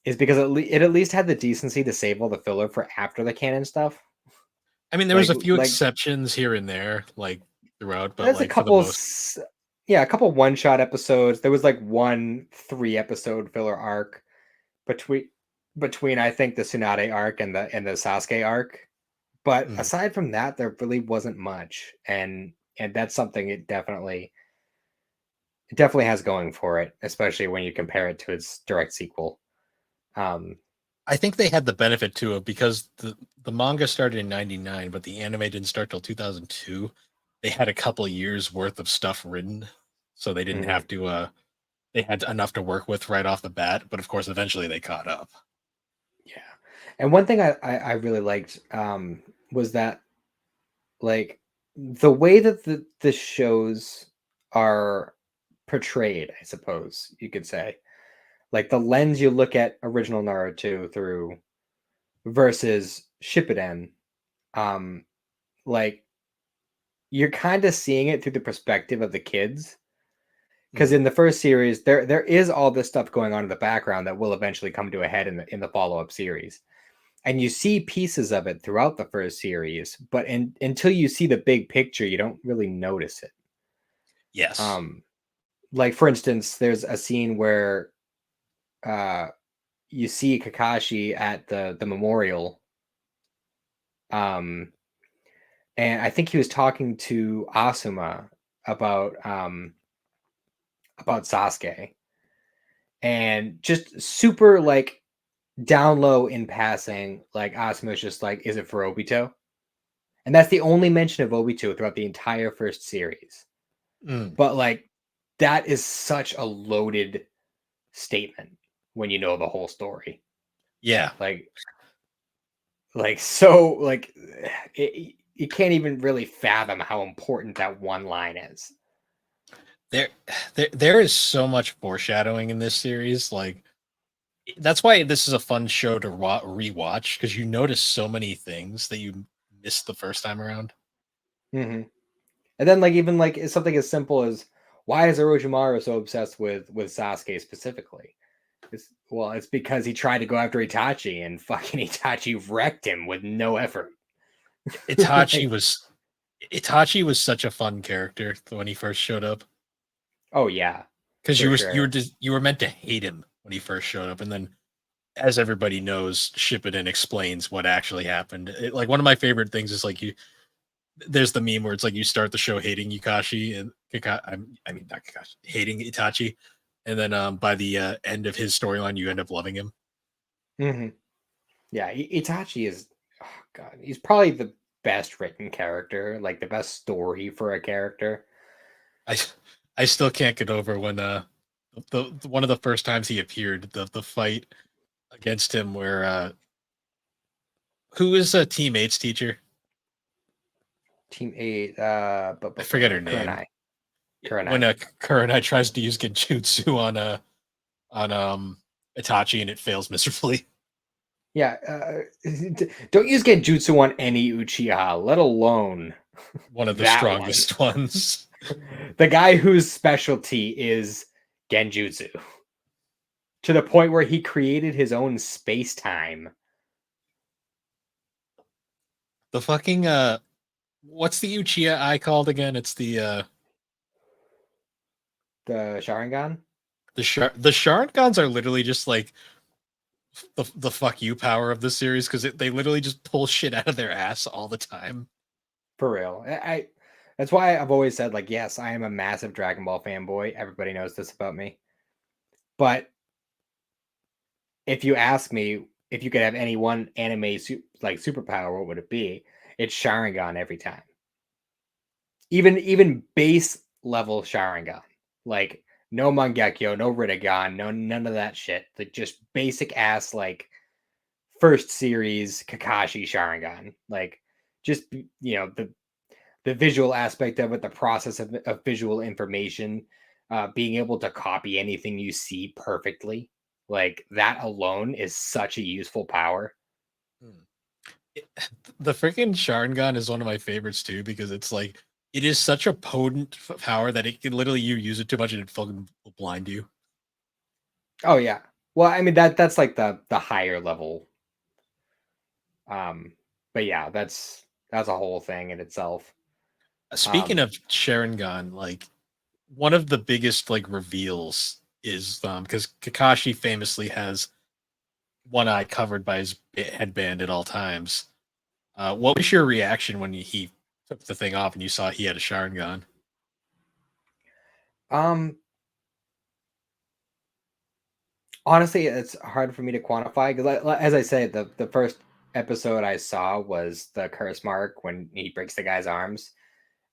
is because it at least had the decency to save all the filler for after the canon stuff. I mean, there was Like a few like exceptions here and there, like throughout, but there's a like for the couple most, yeah, a couple one shot episodes. There was like one 3 episode filler arc between I think the Tsunade arc and the Sasuke arc. But mm, aside from that, there really wasn't much, and that's something it definitely has going for it, especially when you compare it to its direct sequel. Um, I think they had the benefit too of because the manga started in '99, but the anime didn't start till 2002. They had a couple years worth of stuff written, so they didn't mhm, have to. They had enough to work with right off the bat. But of course, eventually they caught up. yeah, and one thing I really liked was that like the way that the shows are portrayed, I suppose you could say, like the lens you look at original Naruto through versus Shippuden, um, like you're kind of seeing it through the perspective of the kids. Because Mm. in the first series, there is all this stuff going on in the background that will eventually come to a head in the follow up series, and you see pieces of it throughout the first series, but until you see the big picture, you don't really notice it. Yes. Um, like for instance, there's a scene where uh, you see Kakashi at the memorial, um, and I think he was talking to Asuma about about Sasuke, and just super like down low in passing, like Asuma's just like, "Is it for Obito?" And that's the only mention of Obito throughout the entire first series. Mm. But like, that is such a loaded statement when you know the whole story. Yeah, Like so you can't even really fathom how important that one line is. there, there is so much foreshadowing in this series. Like that's why this is a fun show to rewatch because you notice so many things that you missed the first time around. Mm-hmm. And then like even like it's something as simple as why is Orochimaru so obsessed with Sasuke specifically? It's because he tried to go after Itachi and fucking Itachi wrecked him with no effort. Itachi Like, was Itachi was such a fun character when he first showed up oh yeah, because for you were sure. just you were meant to hate him when he first showed up, and then as everybody knows, Shippuden explains what actually happened. Like one of my favorite things is like you. There's the meme where it's like you start the show hating Yukashi and I mean not Kakashi, hating Itachi, and then by the end of his storyline, you end up loving him. Hmm. Yeah, Itachi is, oh god, he's probably the best written character, like the best story for a character. I I still can't get over when the one of the first times he appeared, the fight against him where who is a teammate's teacher? Team 8, I forget her name. Kurenai. When Kurenai. Kurenai tries to use Genjutsu on Itachi and it fails miserably. Yeah, don't use Genjutsu on any Uchiha, let alone One of the that one. strongest ones. The guy whose specialty is Genjutsu, to the point where he created his own space time. The fucking what's the Uchiha eye called again? It's The Sharingan? the Sharingans are literally just like the fuck you power of the series because they literally just pull shit out of their ass all the time. For real. That's why I've always said, like, yes, I am a massive Dragon Ball fanboy. Everybody knows this about me. But if you ask me if you could have any one anime like superpower, what would it be? It's Sharingan every time. Even base level Sharingan. Like no Mangekyo, no Rinnegan, no none of that shit. Like just basic ass like first series Kakashi Sharingan. Like just the visual aspect of it, the process of visual information, being able to copy anything you see perfectly, like that alone is such a useful power. Hmm. The freaking Sharingan is one of my favorites too because it's like it is such a potent power that it can literally you use it too much and it fucking will blind you. Oh yeah. Well, I mean that's like the higher level. Um, but yeah, that's a whole thing in itself. Speaking Um, of Sharingan, like one of the biggest like reveals is because Kakashi famously has one eye covered by his headband at all times. What was your reaction when he took the thing off and you saw he had a Sharingan? um, Honestly, it's hard for me to quantify because, as I said, the first episode I saw was the curse mark when he breaks the guy's arms,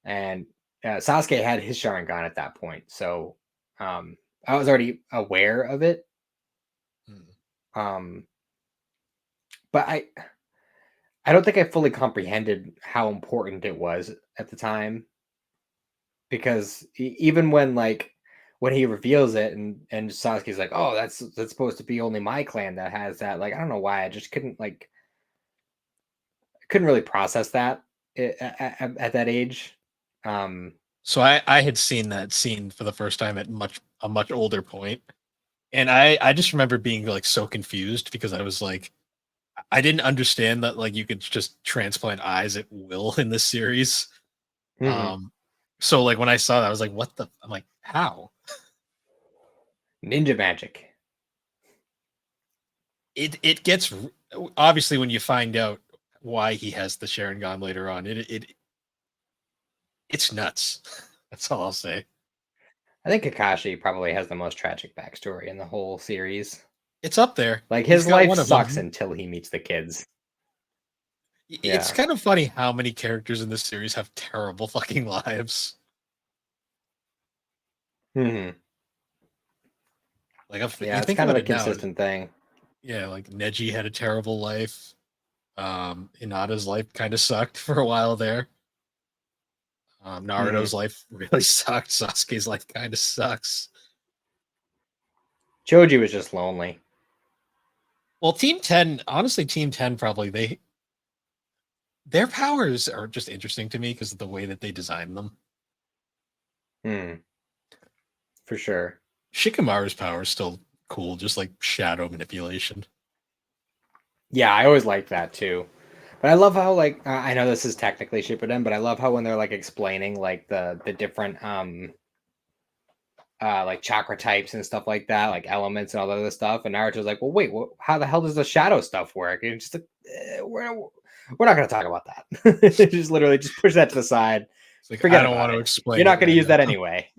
and Sasuke had his Sharingan at that point, so um, I was already aware of it. Hmm. Um, but I don't think I fully comprehended how important it was at the time because even when when he reveals it and Sasuke's like, "Oh, that's supposed to be only my clan that has that." Like, I don't know why I just couldn't really process that at that age. Um, So I had seen that scene for the first time at a much older point, and I just remember being like so confused because I was like I didn't understand that like you could just transplant eyes at will in this series. mhm. Um, so like when I saw that, I was like, what the? I'm like, how? Ninja magic. It gets obviously when you find out why he has the Sharingan later on, it's nuts. That's all I'll say. I think Kakashi probably has the most tragic backstory in the whole series. It's up there. Like He's his got life one of sucks them. until he meets the kids. It's Yeah. kind of funny how many characters in this series have terrible fucking lives. Hmm. Like if Yeah, you it's think kind of about a it now, consistent thing. Yeah, like Neji had a terrible life. Hinata's life kind of sucked for a while there. Hmm. Naruto's life really sucked. Sasuke's life kind of sucks. Choji was just lonely. Well, Team 10, honestly, Team 10 probably their powers are just interesting to me because of the way that they design them. Hmm. For sure. Shikamaru's power is still cool, just like shadow manipulation. Yeah, I always liked that too. But I love how like I know this is technically Shippuden, but I love how when they're like explaining like the different like chakra types and stuff like that, like elements and all that other stuff, and Naruto's like, well, wait, how the hell does the shadow stuff work? And it's just like, we're not going to talk about that. Just literally just push that to the side. It's like I Forget don't about want to it. You're explain not it going to right use now. that anyway.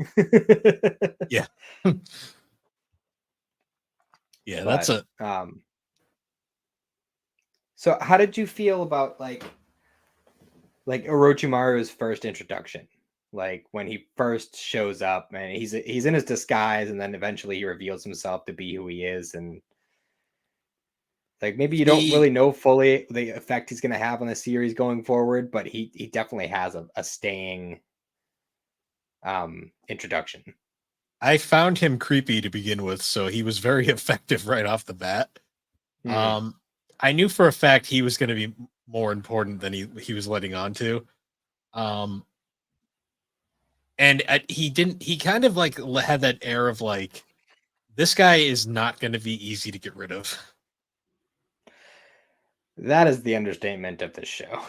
Yeah. Yeah, that's But a so how did you feel about like Orochimaru's first introduction? Like when he first shows up and he's in his disguise and then eventually he reveals himself to be who he is, and like maybe you don't he really know fully the effect he's going to have on the series going forward, but he definitely has a staying introduction. I found him creepy to begin with, so he was very effective right off the bat. Hmm. Um, I knew for a fact he was going to be more important than he was letting on to. Um, and he didn't. He kind of like had that air of like this guy is not going to be easy to get rid of. That is the understatement of this show.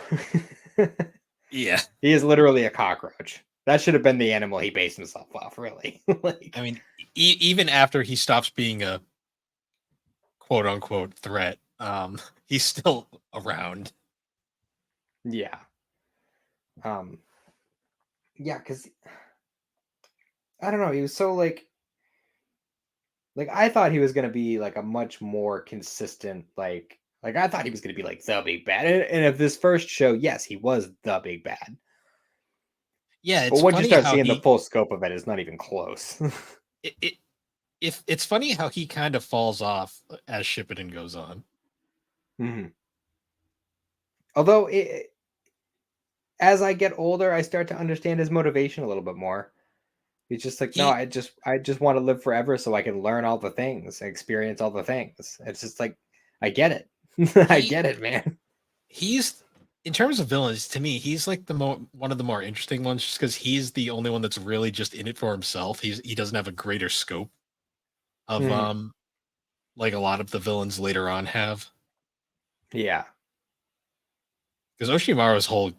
Yeah, He is literally a cockroach. That should have been the animal he based himself off, really. I Like, mean, even after he stops being a quote unquote threat, he's still around. yeah. Um, yeah, because I don't know, he was so like I thought he was gonna be like a much more consistent, like I thought he was gonna be like the big bad. And if this first show, yes, he was the big bad. Yeah, But it's once you funny start how seeing the full scope of it, it's not even close. it if it's funny how he kind of falls off as Shippuden goes on. Mhm. Although as I get older, I start to understand his motivation a little bit more. He's just like, no, He I just want to live forever so I can learn all the things, experience all the things. It's just like I get it. I he get it, man. he's in terms of villains to me, he's like one of the more interesting ones just because he's the only one that's really just in it for himself. He doesn't have a greater scope of Mhm. like a lot of the villains later on have. Yeah. Because Oshimaru's whole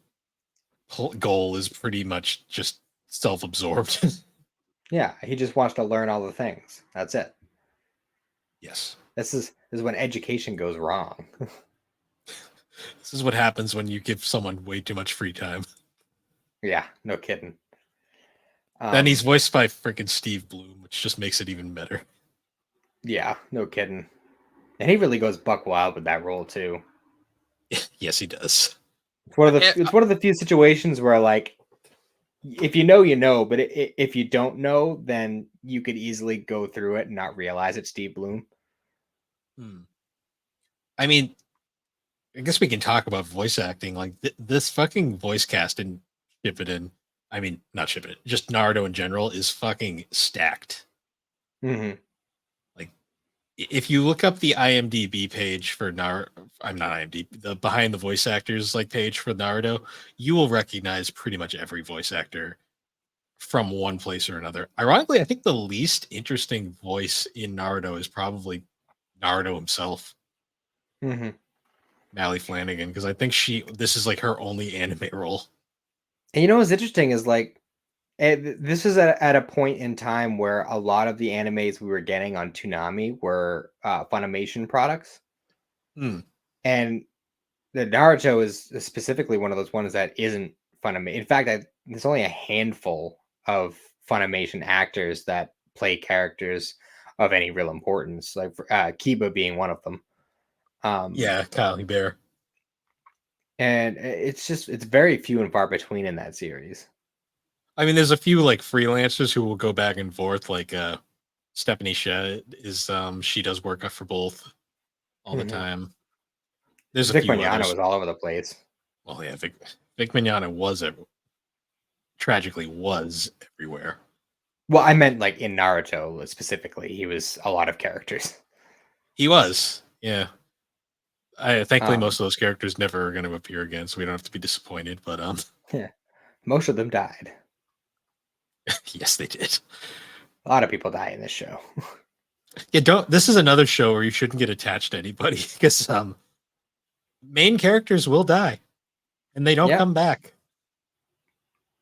goal is pretty much just self-absorbed. Yeah. He just wants to learn all the things. That's it. Yes. This is when education goes wrong. This is what happens when you give someone way too much free time. Yeah, no kidding. Then he's Um, voiced by freaking Steve Bloom, which just makes it even better. yeah, no kidding. And he really goes buck wild with that role too. Yes, he does. It's one of Eh, the it's one of the few situations where like if you know, you know, but if you don't know, then you could easily go through it and not realize it's Steve Bloom. hmm. I mean, I guess we can talk about voice acting. Like this fucking voice cast in Shippuden, I mean, not Shippuden, just Naruto in general is fucking stacked. Hmm. Like, if you look up the IMDb page for Naruto, I'm not IMDb, the behind the voice actors like page for Naruto, you will recognize pretty much every voice actor from one place or another. Ironically, I think the least interesting voice in Naruto is probably Naruto himself, Hmm. Mally Flanagan, because I think this is like her only anime role. And you know what's interesting is like this is at a point in time where a lot of the animes we were getting on Toonami were Funimation products, Hmm. and the Naruto is specifically one of those ones that isn't Funimation. In fact, there's only a handful of Funimation actors that play characters of any real importance, like Kiba being one of them. Um, Yeah, Kylie Bear. and it's very few and far between in that series. I mean, there's a few like freelancers who will go back and forth. Like Stephanie Sheh is she does work for both. all the time. There's a Vic few Mignogna others. was all over the place. Well, yeah, Vic Mignogna was tragically was everywhere. Well, I meant like in Naruto specifically. He was a lot of characters. He was, yeah. Thankfully, Um, most of those characters never are going to appear again, so we don't have to be disappointed. But yeah, most of them died. yes, they did. A lot of people die in this show. Yeah, don't. This is another show where you shouldn't get attached to anybody because main characters will die, and they don't Yeah. come back.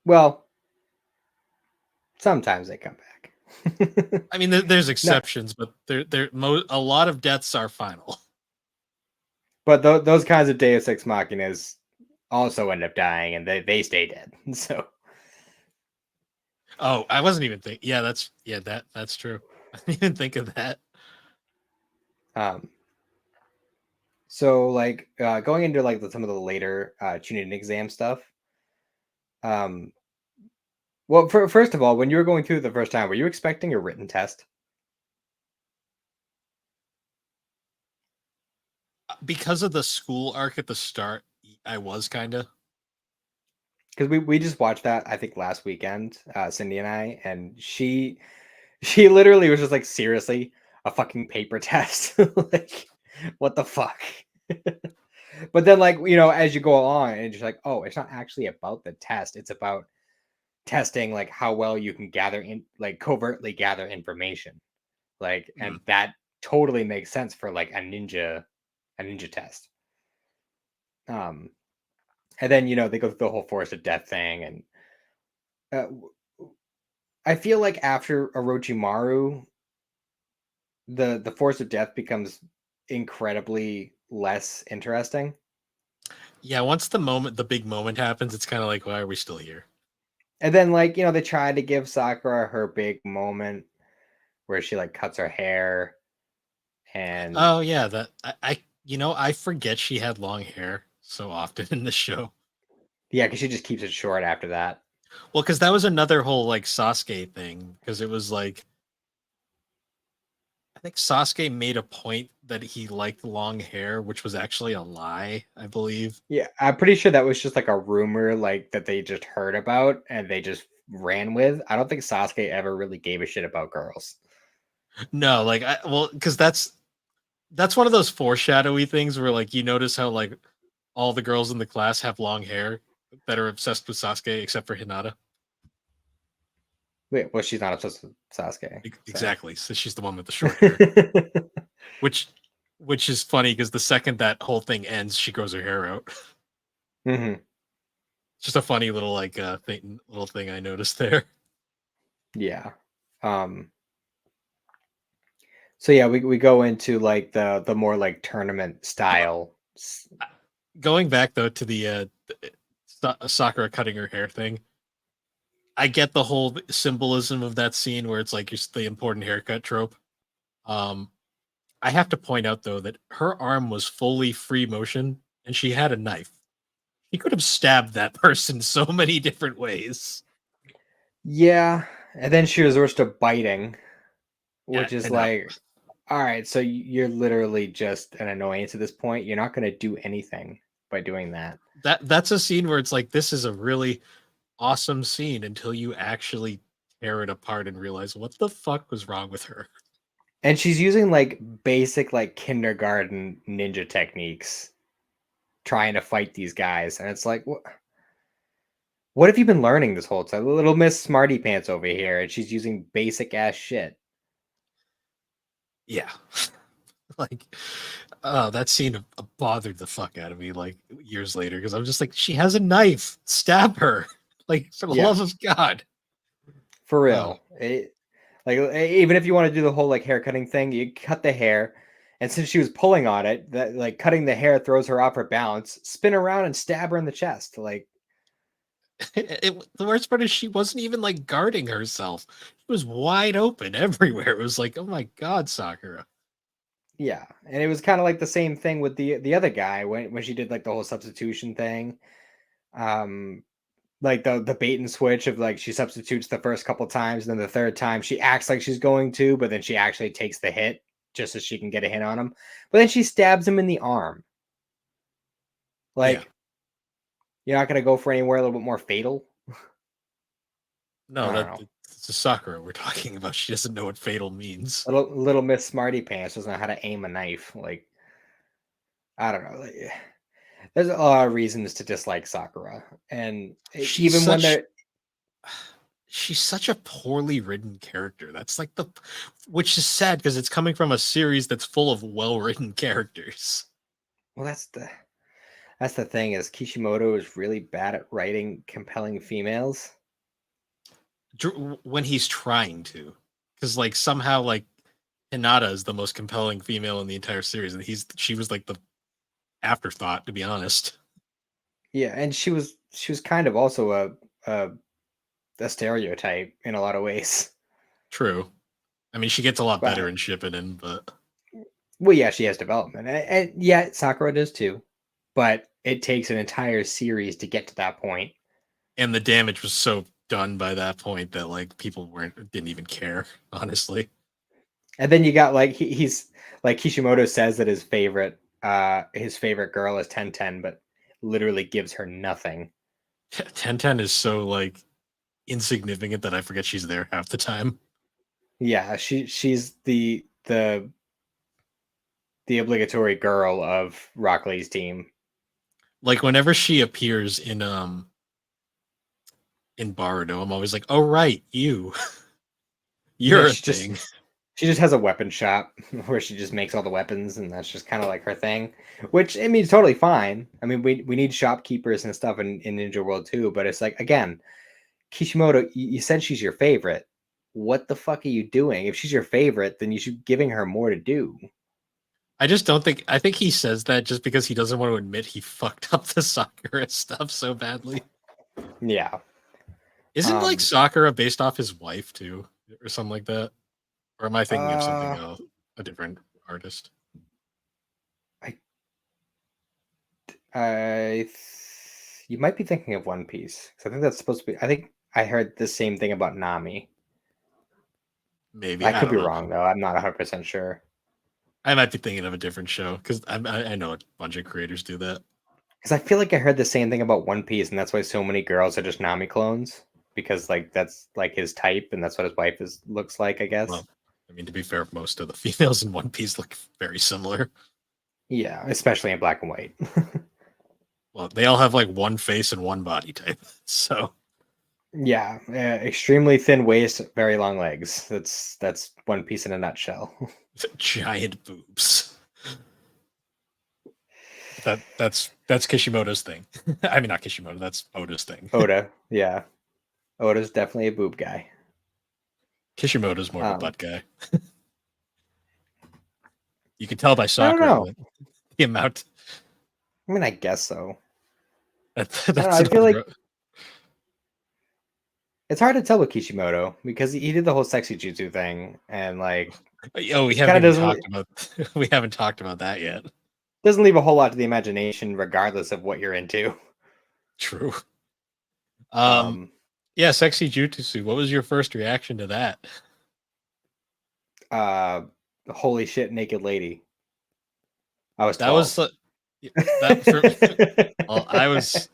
Well, sometimes they come back. I mean, there's No, exceptions, but a lot of deaths are final. but those kinds of Deus Ex Machinas also end up dying, and they stay dead. So, Oh, I wasn't even thinking. Yeah, that's true. I didn't even think of that. um, so like going into like some of the later Chunin exam stuff. Um, well, first of all, when you were going through the first time, were you expecting a written test? Because of the school arc at the start, I was kind of. Because we just watched that I think last weekend, Cindy and I, and she literally was just like, seriously, a fucking paper test. Like, what the fuck? But then, like, as you go along, and you're like, oh, it's not actually about the test. It's about testing, like, how well you can like, covertly gather information. Like, and that totally makes sense for like a ninja test. Um, and then they go through the whole force of death thing, and I feel like after Orochimaru, the force of death becomes incredibly less interesting. Yeah, once the big moment happens, it's kind of like, why are we still here? And then like, they tried to give Sakura her big moment where she like cuts her hair and Oh yeah, I forget she had long hair so often in the show. yeah, because she just keeps it short after that. Well, because that was another whole like Sasuke thing. Because it was like I think Sasuke made a point that he liked long hair, which was actually a lie, I believe. Yeah, I'm pretty sure that was just like a rumor like that they just heard about and they just ran with. I don't think Sasuke ever really gave a shit about girls. No, like because that's one of those foreshadowy things where like you notice how like all the girls in the class have long hair that are obsessed with Sasuke except for Hinata. Wait, well, she's not obsessed with Sasuke. So. Exactly. So she's the one with the short hair. which which is funny because the second that whole thing ends, she grows her hair out. Mm-hmm. Just a funny little like little thing I noticed there. Yeah. Um. So yeah, we go into like the more like tournament style. Going back though to the Sakura cutting her hair thing, I get the whole symbolism of that scene where it's like the important haircut trope. Um, I have to point out though that her arm was fully free motion and she had a knife. He could have stabbed that person so many different ways. Yeah, and then she resorts to biting, Yeah, which is I know. like, all right, so you're literally just an annoyance at this point. You're not going to do anything by doing that. That's a scene where it's like this is a really awesome scene until you actually tear it apart and realize what the fuck was wrong with her. And she's using like basic like kindergarten ninja techniques trying to fight these guys, and it's like, what have you been learning this whole time? Little Miss Smarty Pants over here, and she's using basic ass shit. Yeah. Like oh, that scene bothered the fuck out of me like years later because I'm just like, she has a knife, stab her, like for the Yeah, love of God. for Oh, real. Like even if you want to do the whole like hair cutting thing, you cut the hair, and since she was pulling on it, that like cutting the hair throws her off her balance. Spin around and stab her in the chest. Like the worst part is she wasn't even like guarding herself. She was wide open everywhere. It was like, oh my God, Sakura. yeah, and it was kind of like the same thing with the other guy when she did like the whole substitution thing. Um, like the bait and switch of like she substitutes the first couple times, and then the third time she acts like she's going to, but then she actually takes the hit. just so she can get a hit on him. But then she stabs him in the arm. Yeah. Like, you're not gonna go for anywhere a little bit more fatal? I No, don't know. it's a Sakura we're talking about. She doesn't know what fatal means. Little Miss Smarty Pants doesn't know how to aim a knife. Like, I don't know. Like, there's a lot of reasons to dislike Sakura, and She's even when such they're she's such a poorly written character. That's like which is sad because it's coming from a series that's full of well-written characters. well, that's the thing is Kishimoto is really bad at writing compelling females. When he's trying to, because like somehow like Hinata is the most compelling female in the entire series, and she was like the afterthought, to be honest. Yeah, and she was kind of also a stereotype in a lot of ways. True. I mean, she gets a lot better But in Shippuden, but well, yeah, she has development, and yeah, Sakura does too. But it takes an entire series to get to that point. and the damage was so done by that point that like people didn't even care, honestly. And then you got like he's like Kishimoto says that his favorite girl is 1010, but literally gives her nothing. Ten is so like insignificant that I forget she's there half the time. Yeah, she's the obligatory girl of Rock Lee's team. Like whenever she appears in Baruto, I'm always like, oh right, Yeah, you're a thing. she just has a weapon shop where she just makes all the weapons, and that's just kind of like her thing. Which I mean, it's totally fine. I mean, we need shopkeepers and stuff in Ninja World too, but it's like again, Kishimoto, you said she's your favorite. What the fuck are you doing? If she's your favorite, then you should be giving her more to do. I just don't think I think he says that just because he doesn't want to admit he fucked up the Sakura stuff so badly. Yeah. Isn't like Um. Sakura based off his wife too, or something like that? Or am I thinking of something Uh. else? A different artist? I. I. You might be thinking of One Piece. 'Cause I think that's supposed to be. I think I heard the same thing about Nami. Maybe I I could don't be know. wrong though. I'm not 100% sure. I might be thinking of a different show because I know a bunch of creators do that. Because I feel like I heard the same thing about One Piece, and that's why so many girls are just Nami clones. Because like that's like his type, and that's what his wife looks like, I guess. Well, I mean, to be fair, most of the females in One Piece look very similar. Yeah, especially in black and white. Well, they all have like one face and one body type. So Yeah, extremely thin waist, very long legs. That's One Piece in a nutshell. giant boobs. That's Kishimoto's thing. I mean, not Kishimoto. That's Oda's thing. Oda, yeah, Oda's definitely a boob guy. Kishimoto's more of a Um, butt guy. You can tell by I don't Sakura know. that the amount I mean, I guess so. I don't know. that's I feel like another. it's hard to tell with Kishimoto because he did the whole sexy jutsu thing, and like Oh, we he haven't kind of even doesn't talked about we haven't talked about that yet. doesn't leave a whole lot to the imagination, regardless of what you're into. True. Um, Yeah, sexy jutsu. What was your first reaction to that? uh, holy shit, naked lady. I was That was 12. that for well, I was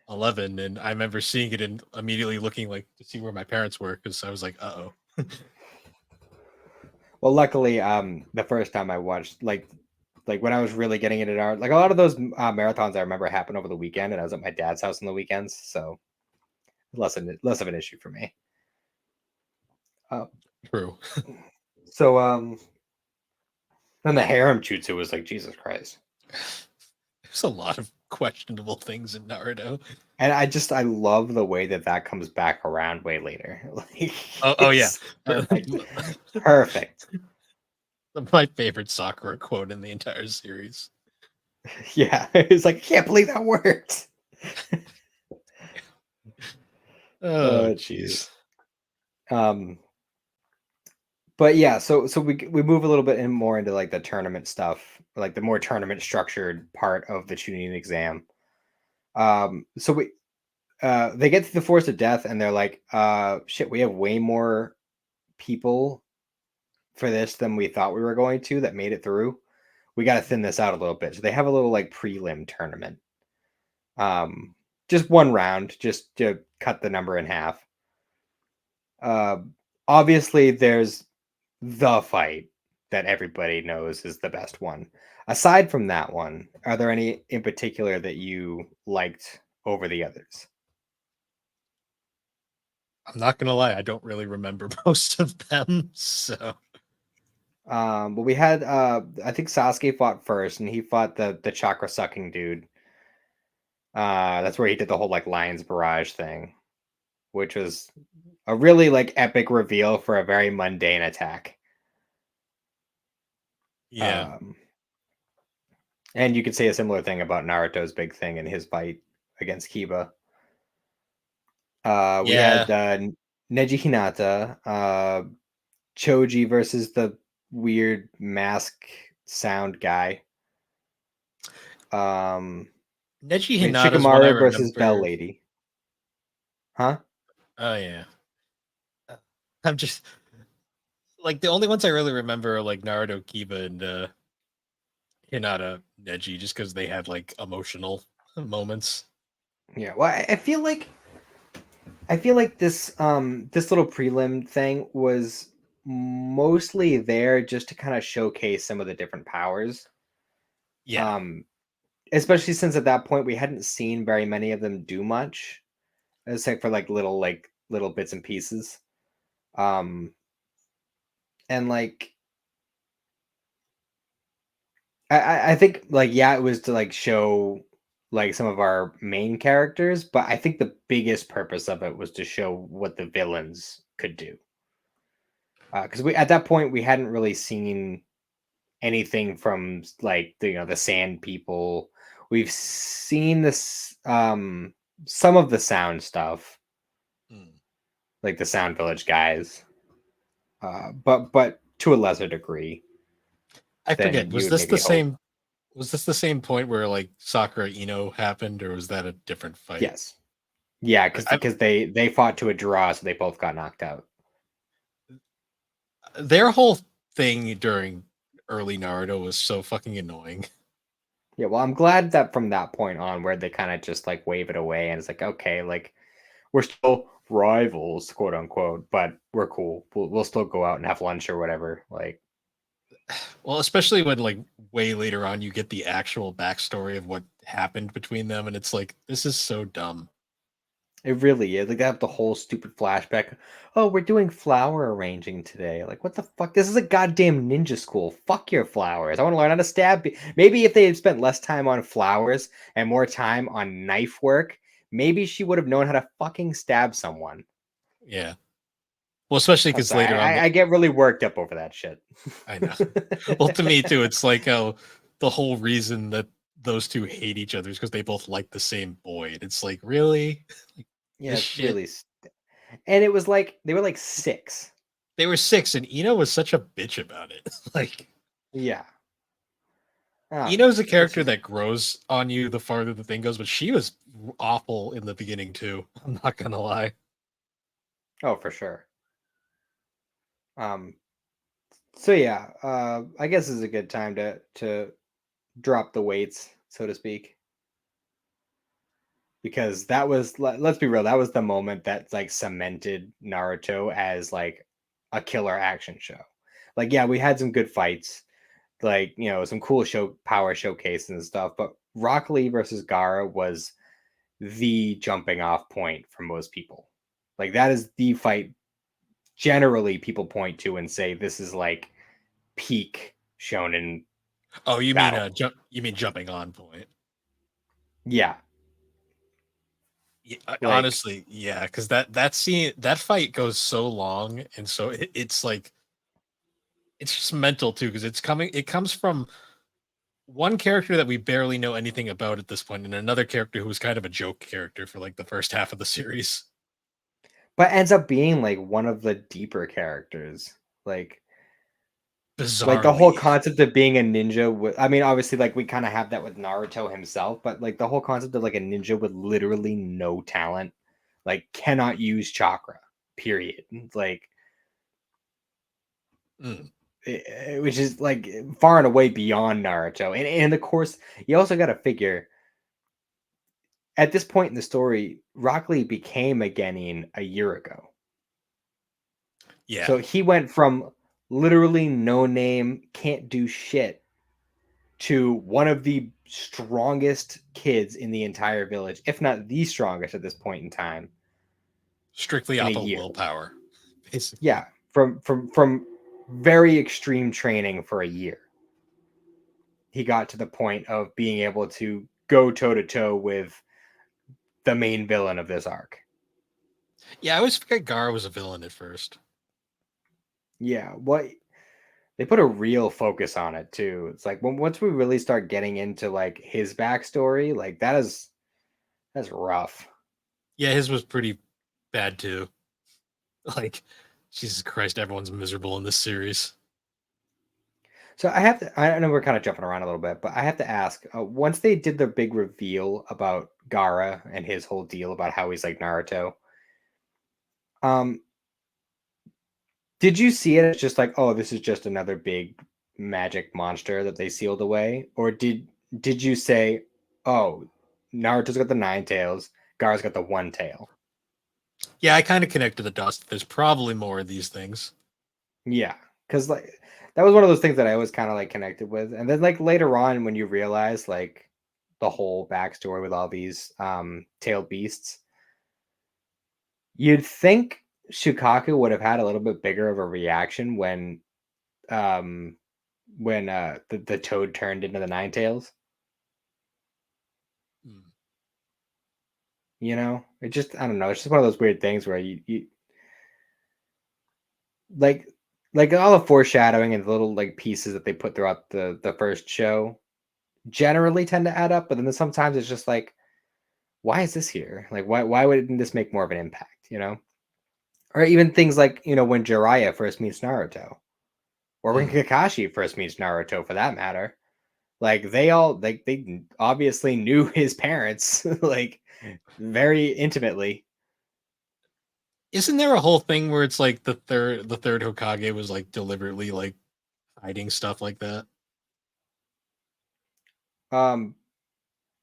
11 and I remember seeing it and immediately looking like to see where my parents were because I was like, "Uh-oh." Well, luckily, the first time I watched, like when I was really getting into art, like a lot of those marathons I remember happened over the weekend, and I was at my dad's house on the weekends, so less of an issue for me. Uh, True. so then the harem jutsu was like Jesus Christ, There's a lot of questionable things in Naruto. and I love the way that comes back around way later. Like Oh yeah. it's perfect, perfect. My favorite Sakura quote in the entire series. Yeah, it's like I can't believe that worked. Oh Oh jeez. jeez. Um, but yeah, so we move a little bit more into like the tournament stuff, like the more tournament structured part of the tuning exam. So they get to the force of death, and they're like, shit, we have way more people for this than we thought we were going to that made it through. We got to thin this out a little bit. So they have a little like prelim tournament. Just one round, just to cut the number in half. Uh, Obviously, there's the fight that everybody knows is the best one. Aside from that one, are there any in particular that you liked over the others? I'm not gonna lie, I don't really remember most of them. So But we had I think Sasuke fought first, and he fought the chakra sucking dude. That's where he did the whole like Lions Barrage thing, which was a really like epic reveal for a very mundane attack. yeah, Um, and you could say a similar thing about Naruto's big thing in his fight against Kiba. We yeah. had Neji Hinata, Choji versus the weird mask sound guy. Neji We had Hinata's one I Shikamaru versus Bell remember. Lady. Huh? Oh yeah, I'm just like the only ones I really remember are like Naruto, Kiba, and Hinata, Neji, just because they had like emotional moments. Yeah. Well, I feel like this little prelim thing was mostly there just to kind of showcase some of the different powers. Yeah, Um, Especially since at that point we hadn't seen very many of them do much, except for like little bits and pieces. Um, and like I think like yeah, it was to like show like some of our main characters, but I think the biggest purpose of it was to show what the villains could do. Because we at that point we hadn't really seen anything from like the Sand People. We've seen this some of the sound stuff, mm. like the Sound Village guys, but to a lesser degree I than forget. you would maybe hope. Was this the same point where like Sakura Ino happened, or was that a different fight? Yes, yeah, I, because they fought to a draw, so they both got knocked out. their whole thing during early Naruto was so fucking annoying. Yeah, well, I'm glad that from that point on, where they kind of just like wave it away, and it's like, okay, like we're still rivals, quote unquote, but we're cool. We'll still go out and have lunch or whatever. Like, Well, especially when like way later on you get the actual backstory of what happened between them, and it's like this is so dumb. it really is. Like, they have the whole stupid flashback. Oh, we're doing flower arranging today. Like, what the fuck? This is a goddamn ninja school. Fuck your flowers. I want to learn how to stab. Maybe if they had spent less time on flowers and more time on knife work, maybe she would have known how to fucking stab someone. Yeah. Well, especially I'm because sorry. later on, I get really worked up over that shit. I know. Well, to me too, it's like the whole reason that those two hate each other is because they both like the same boy, and it's like really Yeah, this it's shit. really. And it was like they were like six. They were six, and Ino was such a bitch about it. Like Yeah. I don't Ino's a know. It's character just that grows on you the farther the thing goes, but she was awful in the beginning too. I'm not gonna lie. oh for sure. Um. So yeah. I guess this is a good time to drop the weights, so to speak, because that was let's be real. That was the moment that like cemented Naruto as like a killer action show. Like yeah, we had some good fights, like some cool show power showcases and stuff, but Rock Lee versus Gara was the jumping off point for most people. Like that is the fight generally people point to and say this is like peak shonen Oh, you mean battle. you mean jumping on point? Yeah, Yeah, like honestly, yeah, because that scene, that fight goes so long, and so it's like it's just mental too, because it comes from one character that we barely know anything about at this point, and another character who was kind of a joke character for like the first half of the series. but ends up being like one of the deeper characters. Like the whole Bizarrely, concept of being a ninja I mean obviously like we kind of have that with Naruto himself, but like the whole concept of like a ninja with literally no talent, like cannot use chakra, period. Like mm. which is like far and away beyond Naruto. And of course, you also got to figure at this point in the story, Rock Lee became a Genin a year ago. Yeah. So he went from literally no name, can't do shit, to one of the strongest kids in the entire village, if not the strongest at this point in time, Strictly in a off of year. willpower, basically. Yeah, from very extreme training for a year. He got to the point of being able to go toe to toe with the main villain of this arc. Yeah, I always forget Gara was a villain at first. Yeah, what they put a real focus on it too. It's like once we really start getting into like his backstory, like that's rough. Yeah, his was pretty bad too. Like, Jesus Christ, everyone's miserable in this series. So I have to. I know we're kind of jumping around a little bit, but I have to ask. Once they did the big reveal about Gara and his whole deal about how he's like Naruto, um, did you see it as just like, oh, this is just another big magic monster that they sealed away, or did you say, oh, Naruto's got the nine tails, Gara's got the one tail? Yeah, I kind of connected the dots. There's probably more of these things. Yeah, because like that was one of those things that I always kind of like connected with, and then like later on when you realize like the whole backstory with all these tailed beasts, you'd think Shukaku would have had a little bit bigger of a reaction um when the toad turned into the nine tails. Hmm. You know, it just I don't know. It's just one of those weird things where you like all the foreshadowing and the little like pieces that they put throughout the first show generally tend to add up, but then sometimes it's just like, why is this here? Like, why wouldn't this make more of an impact? You know, or even things like when Jiraiya first meets Naruto, or when Hmm. Kakashi first meets Naruto, for that matter. Like they all they obviously knew his parents like very intimately. Isn't there a whole thing where it's like the third Hokage was like deliberately like hiding stuff like that? Um,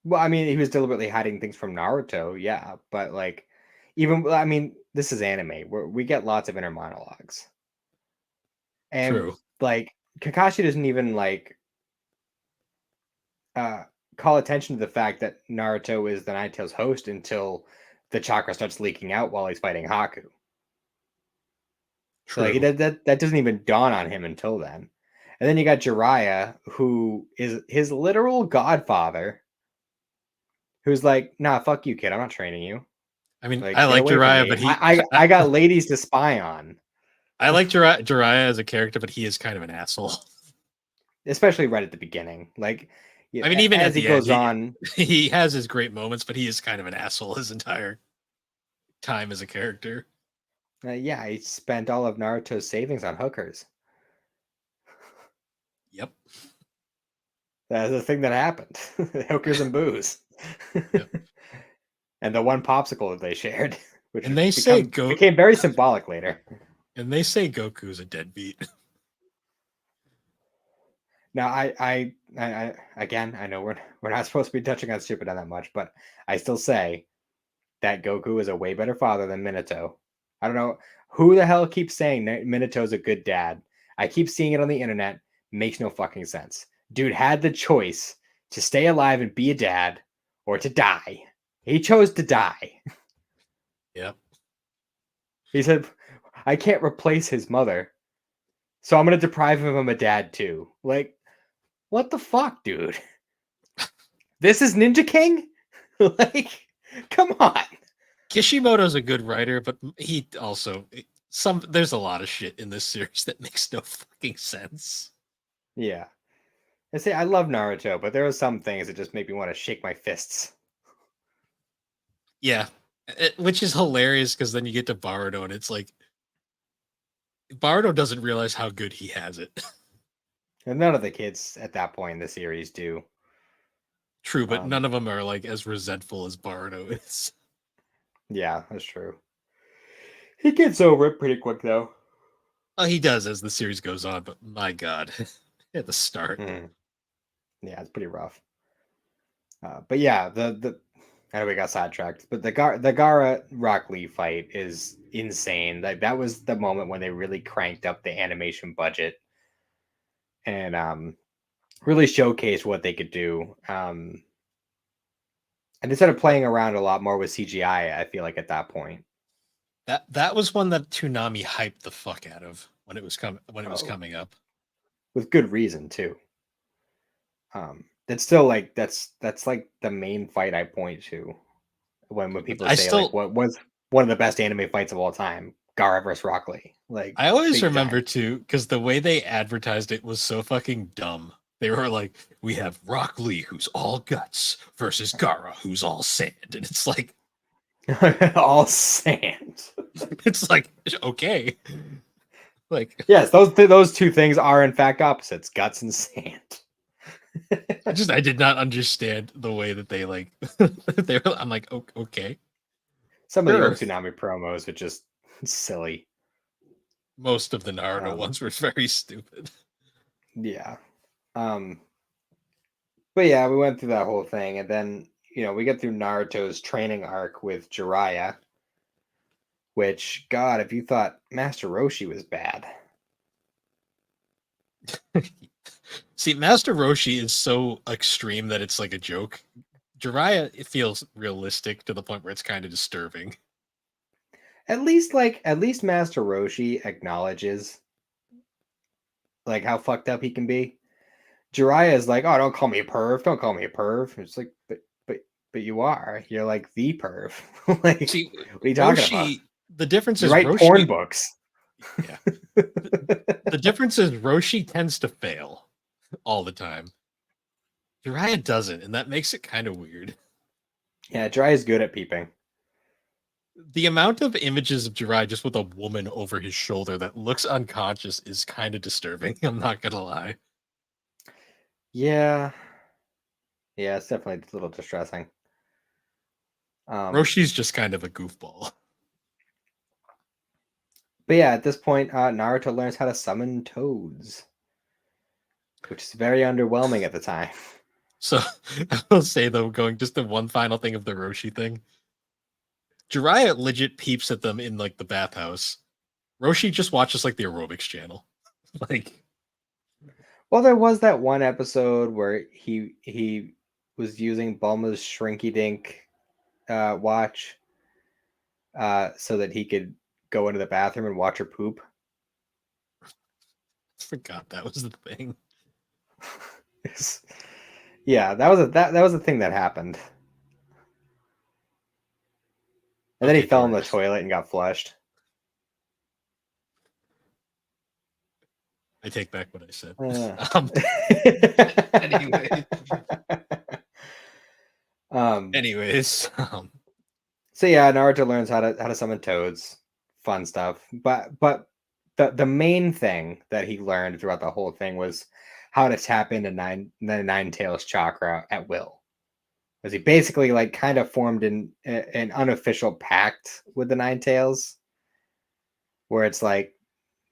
well, I mean, he was deliberately hiding things from Naruto, yeah, but like, even I mean, this is anime where we get lots of inner monologues, and True. like Kakashi doesn't even like uh call attention to the fact that Naruto is the Nine Tails host until the chakra starts leaking out while he's fighting Haku. So like True. that doesn't even dawn on him until then. And then you got Jiraiya, who is his literal godfather, who's like, "Nah, fuck you, kid. I'm not training you. I mean, Like, I get like away from Jiraiya, me. but he, I got ladies to spy on." I like Jiraiya as a character, but he is kind of an asshole. Especially right at the beginning. Like, I mean, even at as he the end, goes he on, he has his great moments, but he is kind of an asshole his entire time as a character. yeah, he spent all of Naruto's savings on hookers. Yep. That's the thing that happened. Hookers and booze. Yep. And the one popsicle that they shared, which And they say go became very symbolic later. and they say Goku's a deadbeat. Now, I again, I know we're not supposed to be touching on Shippuden that much, but I still say that Goku is a way better father than Minato. I don't know who the hell keeps saying that Minato's a good dad. I keep seeing it on the internet. Makes no fucking sense. Dude had the choice to stay alive and be a dad or to die. He chose to die. Yep. He said, I can't replace his mother, so I'm going to deprive him of a dad too. Like, what the fuck, dude? This is Ninja King? Like, come on. Kishimoto's a good writer, but he also there's a lot of shit in this series that makes no fucking sense. Yeah. I say I love Naruto, but there are some things that just make me want to shake my fists. Yeah. Which is hilarious because then you get to Baruto and it's like Baruto doesn't realize how good he has it. And none of the kids at that point in the series do. True, but Um, none of them are like as resentful as Baruto is. yeah, that's true. He gets over it pretty quick though. Oh, he does as the series goes on, but my god, at the start. Mm. Yeah, it's pretty rough. But yeah, the I know we got sidetracked, but the Gara Rock Lee fight is insane. Like that was the moment when they really cranked up the animation budget and really showcased what they could do. And instead of playing around a lot more with CGI, I feel like at that point. That was one that Toonami hyped the fuck out of when it was Oh, coming up. with good reason too. That's still like that's like the main fight I point to when people I say like still what was one of the best anime fights of all time, Gara versus Rock Lee. Like I always big time. remember too, because the way they advertised it was so fucking dumb. They were like, "We have Rock Lee, who's all guts, versus Gara, who's all sand," and it's like, All sand. it's like, okay, like Yes, those two things are in fact opposites: guts and sand. I did not understand the way that they like they were. I'm like, okay, Some of the sure. old Tsunami promos are just silly. Most of the Naruto Um, ones were very stupid. yeah. Um, but yeah, we went through that whole thing, and then we get through Naruto's training arc with Jiraiya, which God, if you thought Master Roshi was bad. See, Master Roshi is so extreme that it's like a joke. Jiraiya, it feels realistic to the point where it's kind of disturbing. At least Master Roshi acknowledges like how fucked up he can be. Jiraiya is like, oh, don't call me a perv, don't call me a perv. It's like, but you are. You're like the perv. Like, See, what are you talking about? Roshi, the difference You is write porn Roshi, books. yeah. The difference is Roshi tends to fail all the time. Jiraiya doesn't, and that makes it kind of weird. Yeah, Jiraiya's good at peeping. The amount of images of Jiraiya just with a woman over his shoulder that looks unconscious is kind of disturbing. I'm not gonna lie. Yeah, yeah, it's definitely a little distressing. Um, Roshi's just kind of a goofball. but yeah, at this point, Naruto learns how to summon toads, which is very underwhelming at the time. So I will say though, going just the one final thing of the Roshi thing, Jiraiya legit peeps at them in like the bathhouse. Roshi just watches like the aerobics channel. Like, Well, there was that one episode where he was using Bulma's Shrinky Dink watch so that he could go into the bathroom and watch her poop. I forgot that was the thing. Yeah, that was a thing that happened. And then he Okay, fell in the Taurus. toilet and got flushed. I take back what I said. Uh. Um, anyway, um. anyways, So yeah, Naruto learns how to summon toads. Fun stuff. But the main thing that he learned throughout the whole thing was how to tap into the nine tails chakra at will. Because he basically like kind of formed an unofficial pact with the nine tails, where it's like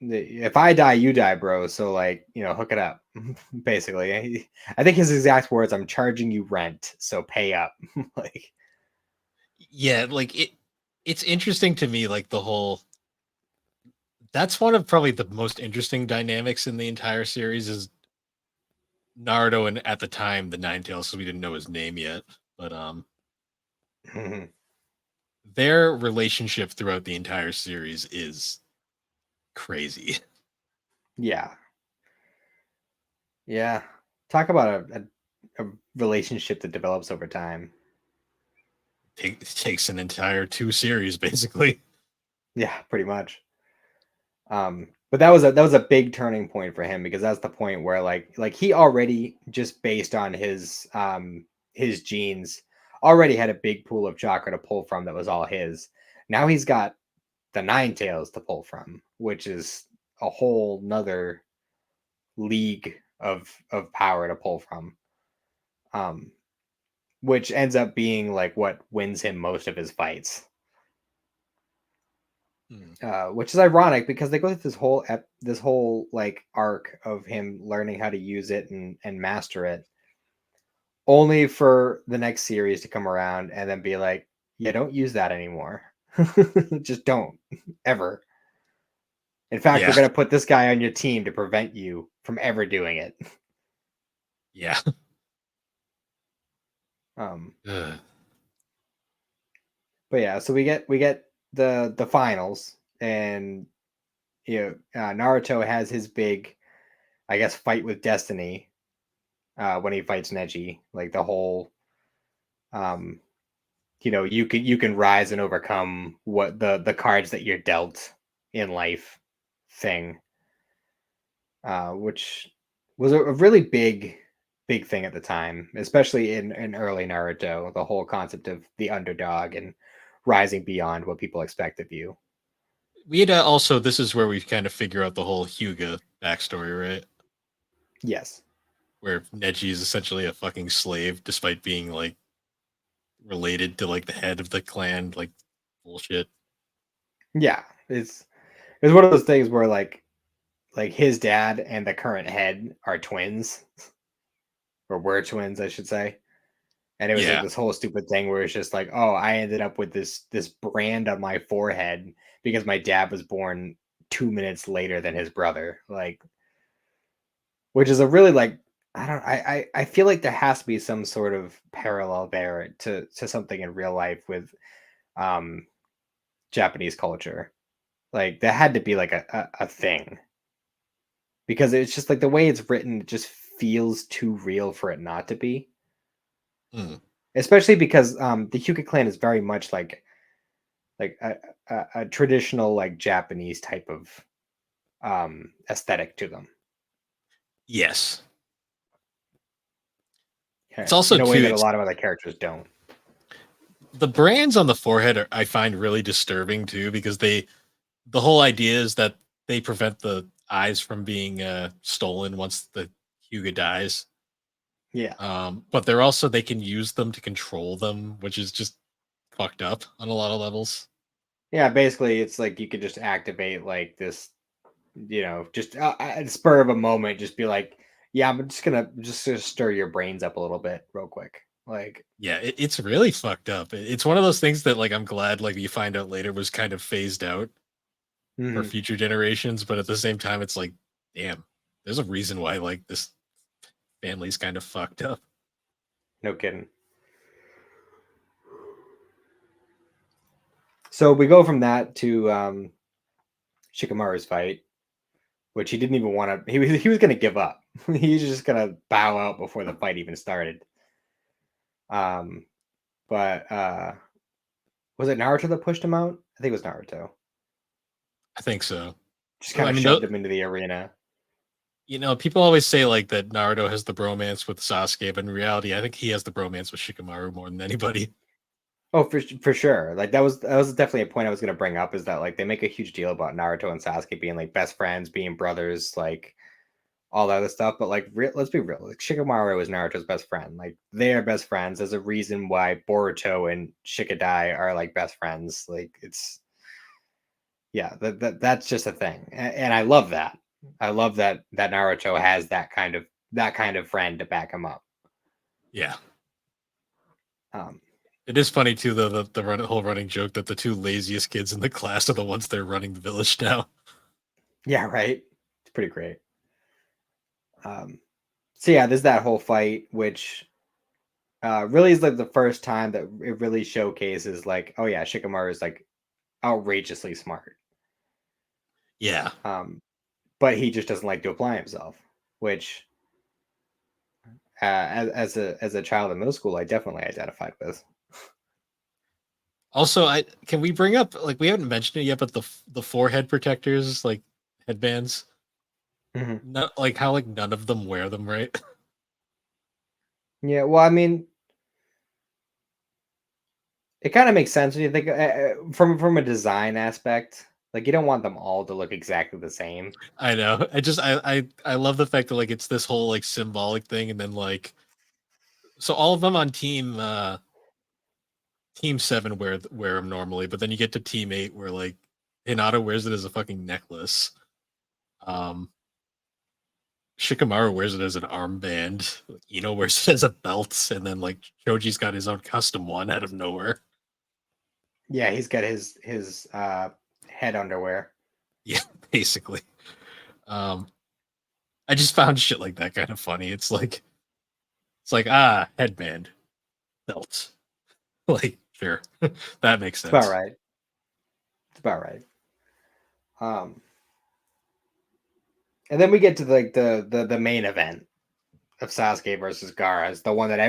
if I die, you die, bro. So like hook it up. Basically, I think his exact words: "I'm charging you rent, so pay up." Like, yeah, like it's interesting to me, like the whole that's one of probably the most interesting dynamics in the entire series is Naruto and at the time the Nine Tails, because we didn't know his name yet. But their relationship throughout the entire series is crazy. yeah, yeah. Talk about a relationship that develops over time. It takes an entire two series basically. Yeah, pretty much. But that was a big turning point for him because that's the point where like he already just based on his genes already had a big pool of chakra to pull from that was all his. Now he's got the nine tails to pull from, which is a whole nother league of power to pull from. Um, which ends up being like what wins him most of his fights. Hmm. which is ironic because they go through this whole like arc of him learning how to use it and master it, only for the next series to come around and then be like, yeah, don't use that anymore. Just don't ever. In fact, we're Yeah. gonna put this guy on your team to prevent you from ever doing it. Yeah. Um, Ugh. but yeah, so we get the finals, and Naruto has his big, I guess, fight with Destiny when he fights Neji, like the whole um, you can rise and overcome what the cards that you're dealt in life thing, which was a really big thing at the time, especially in early Naruto. The whole concept of the underdog and rising beyond what people expect of you. We had also, this is where we kind of figure out the whole Hyuga backstory, right? Yes. Where Neji is essentially a fucking slave, despite being like related to like the head of the clan, like bullshit. Yeah. It's one of those things where like his dad and the current head are twins, or were twins, I should say. And it was like Yeah, this whole stupid thing where it's just like, oh, I ended up with this brand on my forehead because my dad was born 2 minutes later than his brother. Like, which is a really like, I don't I feel like there has to be some sort of parallel there to something in real life with um Japanese culture. Like that had to be like a thing, because it's just like the way it's written, it just feels too real for it not to be. mm, Especially because the Hyuga clan is very much like a traditional like Japanese type of aesthetic to them, yes. It's yeah, also in a way too. that a It's lot of other characters don't. the brands on the forehead are, I find really disturbing too, because the whole idea is that they prevent the eyes from being stolen once the Hyuga dies. Yeah, But they're also, they can use them to control them, which is just fucked up on a lot of levels. yeah. Basically, it's like you could just activate like this, just at the spur of a moment, just be like, yeah, I'm just gonna stir your brains up a little bit, real quick. Like, Yeah, it's really fucked up. It's one of those things that like I'm glad like you find out later was kind of phased out for mhm, future generations, but at the same time, it's like, damn, there's a reason why like this family's kind of fucked up. no kidding. So we go from that to Shikamaru's fight, which he didn't even want to. He was going to give up. He was just going to bow out before the fight even started. Um, but was it Naruto that pushed him out? I think it was Naruto. I think so. Just Well, kind I of mean, shoved him into the arena. people always say like that Naruto has the bromance with Sasuke, but in reality, I think he has the bromance with Shikamaru more than anybody. Oh, for sure. Like that was definitely a point I was going to bring up, is that like they make a huge deal about Naruto and Sasuke being like best friends, being brothers, like all that other stuff. But like, let's be real. Like Shikamaru is Naruto's best friend. Like they are best friends. There's a reason why Boruto and Shikadai are like best friends. Like it's, yeah, that's just a thing, and I love that. I love that Naruto has that kind of friend to back him up. Yeah. Um, It is funny too, though, the whole running joke that the two laziest kids in the class are the ones that are running the village now. yeah, right. It's pretty great. Um, so yeah, there's that whole fight, which really is like the first time that it really showcases like, oh yeah, Shikamaru is like outrageously smart. Yeah. Um, but he just doesn't like to apply himself, which as a child in middle school, I definitely identified with. Also, I can we bring up like we haven't mentioned it yet, but the forehead protectors, like headbands, Mhm. not like how like none of them wear them, right? Yeah, well, I mean, it kind of makes sense when you think from a design aspect. Like you don't want them all to look exactly the same. I know. I love the fact that like it's this whole like symbolic thing, and then like so all of them on team 7 wear them normally, but then you get to team 8 where like Hinata wears it as a fucking necklace. Um, Shikamaru wears it as an armband. Ino wears it as a belt, and then like Choji's got his own custom one out of nowhere. Yeah, he's got his head underwear. Yeah, basically. Um, I just found shit like that kind of funny. It's like headband, belt. Like sure, that makes It's about sense. right. It's about right. Um, and then we get to like the main event of Sasuke versus Gaara. It's the one that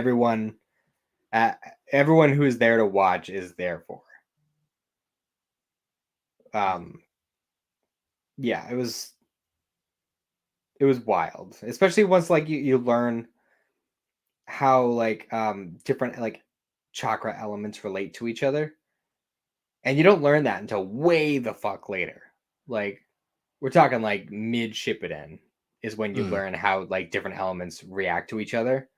uh, everyone who is there to watch is there for. Um, yeah, it was wild, especially once like you learn how like different like chakra elements relate to each other, and you don't learn that until way the fuck later. Like we're talking like mid Shippuden is when you Mm, learn how like different elements react to each other.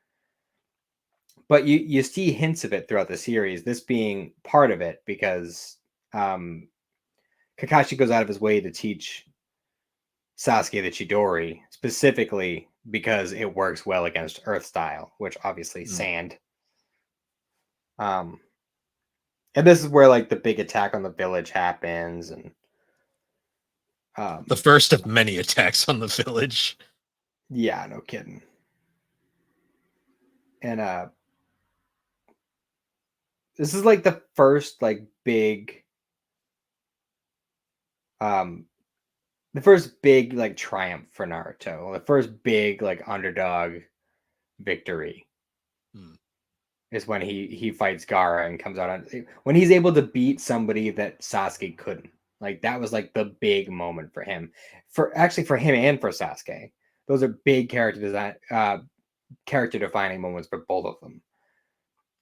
But you see hints of it throughout the series. This being part of it because um, Kakashi goes out of his way to teach Sasuke the Chidori specifically because it works well against Earth style, which obviously mm. sand. Um, and this is where like the big attack on the village happens, and The um, first of many attacks on the village. yeah, no kidding. And this is like the first like big um the first big like triumph for Naruto. The first big like underdog victory Mm, is when he fights Gaara and comes out on when he's able to beat somebody that Sasuke couldn't. Like that was like the big moment for him. For him and for Sasuke. Those are big character defining moments for both of them.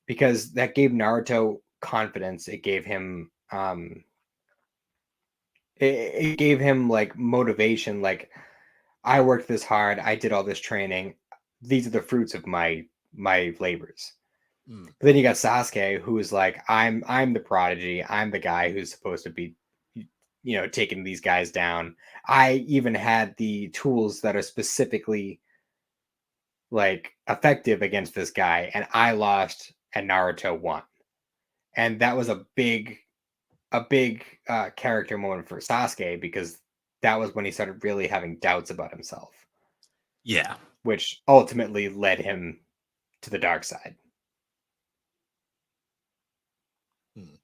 Because that gave Naruto confidence. It gave him it gave him like motivation, like I worked this hard, I did all this training. These are the fruits of my labors. mm. But then you got Sasuke, who's like, I'm the prodigy. I'm the guy who's supposed to be, taking these guys down. I even had the tools that are specifically like effective against this guy, and I lost, and Naruto won. And that was a big character moment for Sasuke because that was when he started really having doubts about himself, Yeah. which ultimately led him to the dark side. Mm.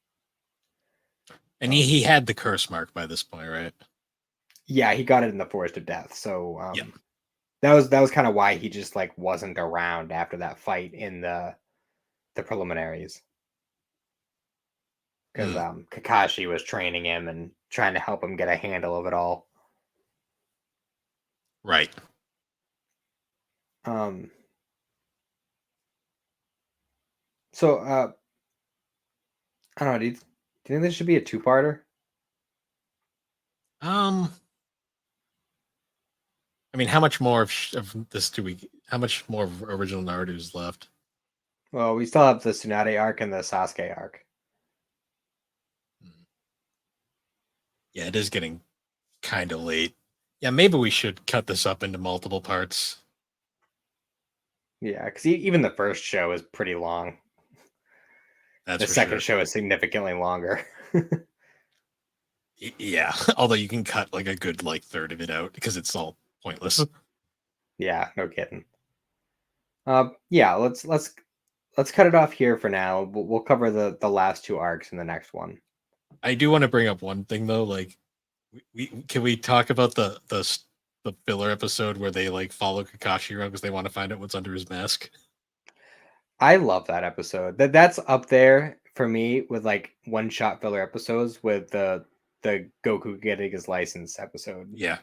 And he Um, had the curse mark by this point, right? yeah, he got it in the Forest of Death. So Yep. that was kind of why he just like wasn't around after that fight in the preliminaries because Mm, Kakashi was training him and trying to help him get a handle of it all. right. Um, so I don't know. Do you think this should be a two-parter? Um, I mean, how much more of this do we? How much more of original Naruto is left? Well, we still have the Tsunade arc and the Sasuke arc. Mm. Yeah, it is getting kind of late. Yeah, maybe we should cut this up into multiple parts. Yeah, because even the first show is pretty long. That's The for second sure. show is significantly longer. Yeah, although you can cut like a good like third of it out because it's all pointless. Yeah, no kidding. Yeah, let's cut it off here for now. We'll cover the last two arcs in the next one. I do want to bring up one thing though. Like, we can we talk about the filler episode where they like follow Kakashi around because they want to find out what's under his mask. I love that episode. That's up there for me with like one shot filler episodes with the Goku getting his license episode Yeah,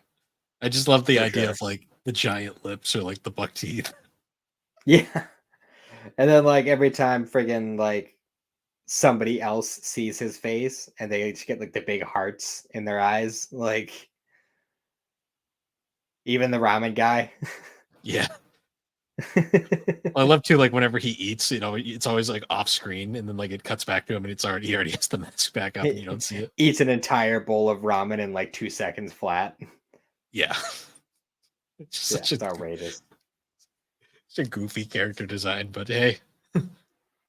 I just love the for idea sure. of like the giant lips or like the buck teeth. Yeah, and then like every time friggin' like somebody else sees his face and they just get like the big hearts in their eyes, like even the ramen guy. Yeah, I love too, like whenever he eats, it's always like off screen, and then like it cuts back to him, and he already has the mask back up, and you don't see it. Eats an entire bowl of ramen in like 2 seconds flat. Yeah, it's just Yeah, it's outrageous. such a goofy character design, but hey,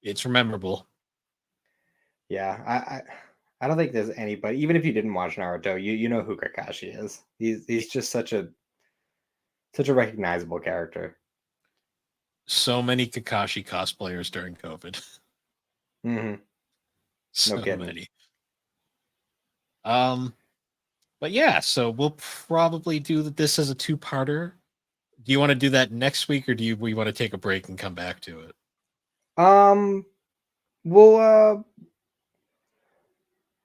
it's memorable. Yeah, I don't think there's anybody. Even if you didn't watch Naruto, you know who Kakashi is. He's just such a recognizable character. So many Kakashi cosplayers during COVID. Hmm. No So kidding. many. Um, but yeah, so we'll probably do this as a two-parter. Do you want to do that next week, or do we want to take a break and come back to it? Um, we'll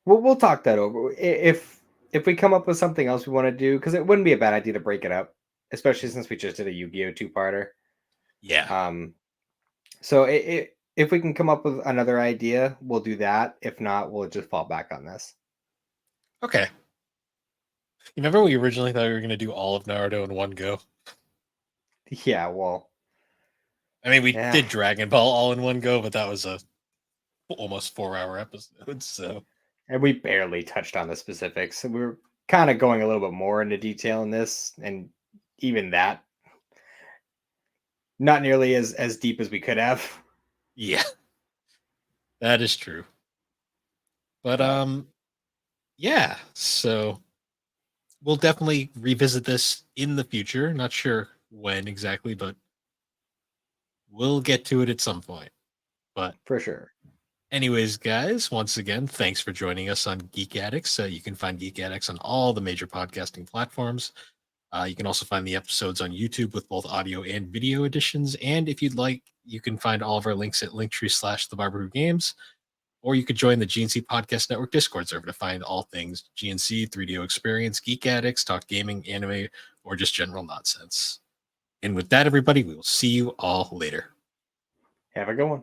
we'll talk that over. If we come up with something else we want to do, because it wouldn't be a bad idea to break it up, especially since we just did a Yu-Gi-Oh two-parter. Yeah. Um, so if we can come up with another idea, we'll do that. If not, we'll just fall back on this. Okay. You remember we originally thought we were going to do all of Naruto in one go? Yeah, well, I mean, we yeah, did Dragon Ball all in one go, but that was a almost 4-hour episode. So and we barely touched on the specifics. We were kind of going a little bit more into detail in this, and even that, not nearly as deep as we could have. yeah, that is true. But But yeah. So we'll definitely revisit this in the future. Not sure when exactly, but we'll get to it at some point. But for sure. anyways, guys, once again, thanks for joining us on Geek Addicts. You can find Geek Addicts on all the major podcasting platforms. You can also find the episodes on YouTube with both audio and video editions. And if you'd like, you can find all of our links at linktree/the Barber Who Games, or you could join the GNC Podcast Network Discord server to find all things GNC, 3DO Experience, Geek Addicts, talk gaming, anime, or just general nonsense. And with that, everybody, we will see you all later. Have a good one.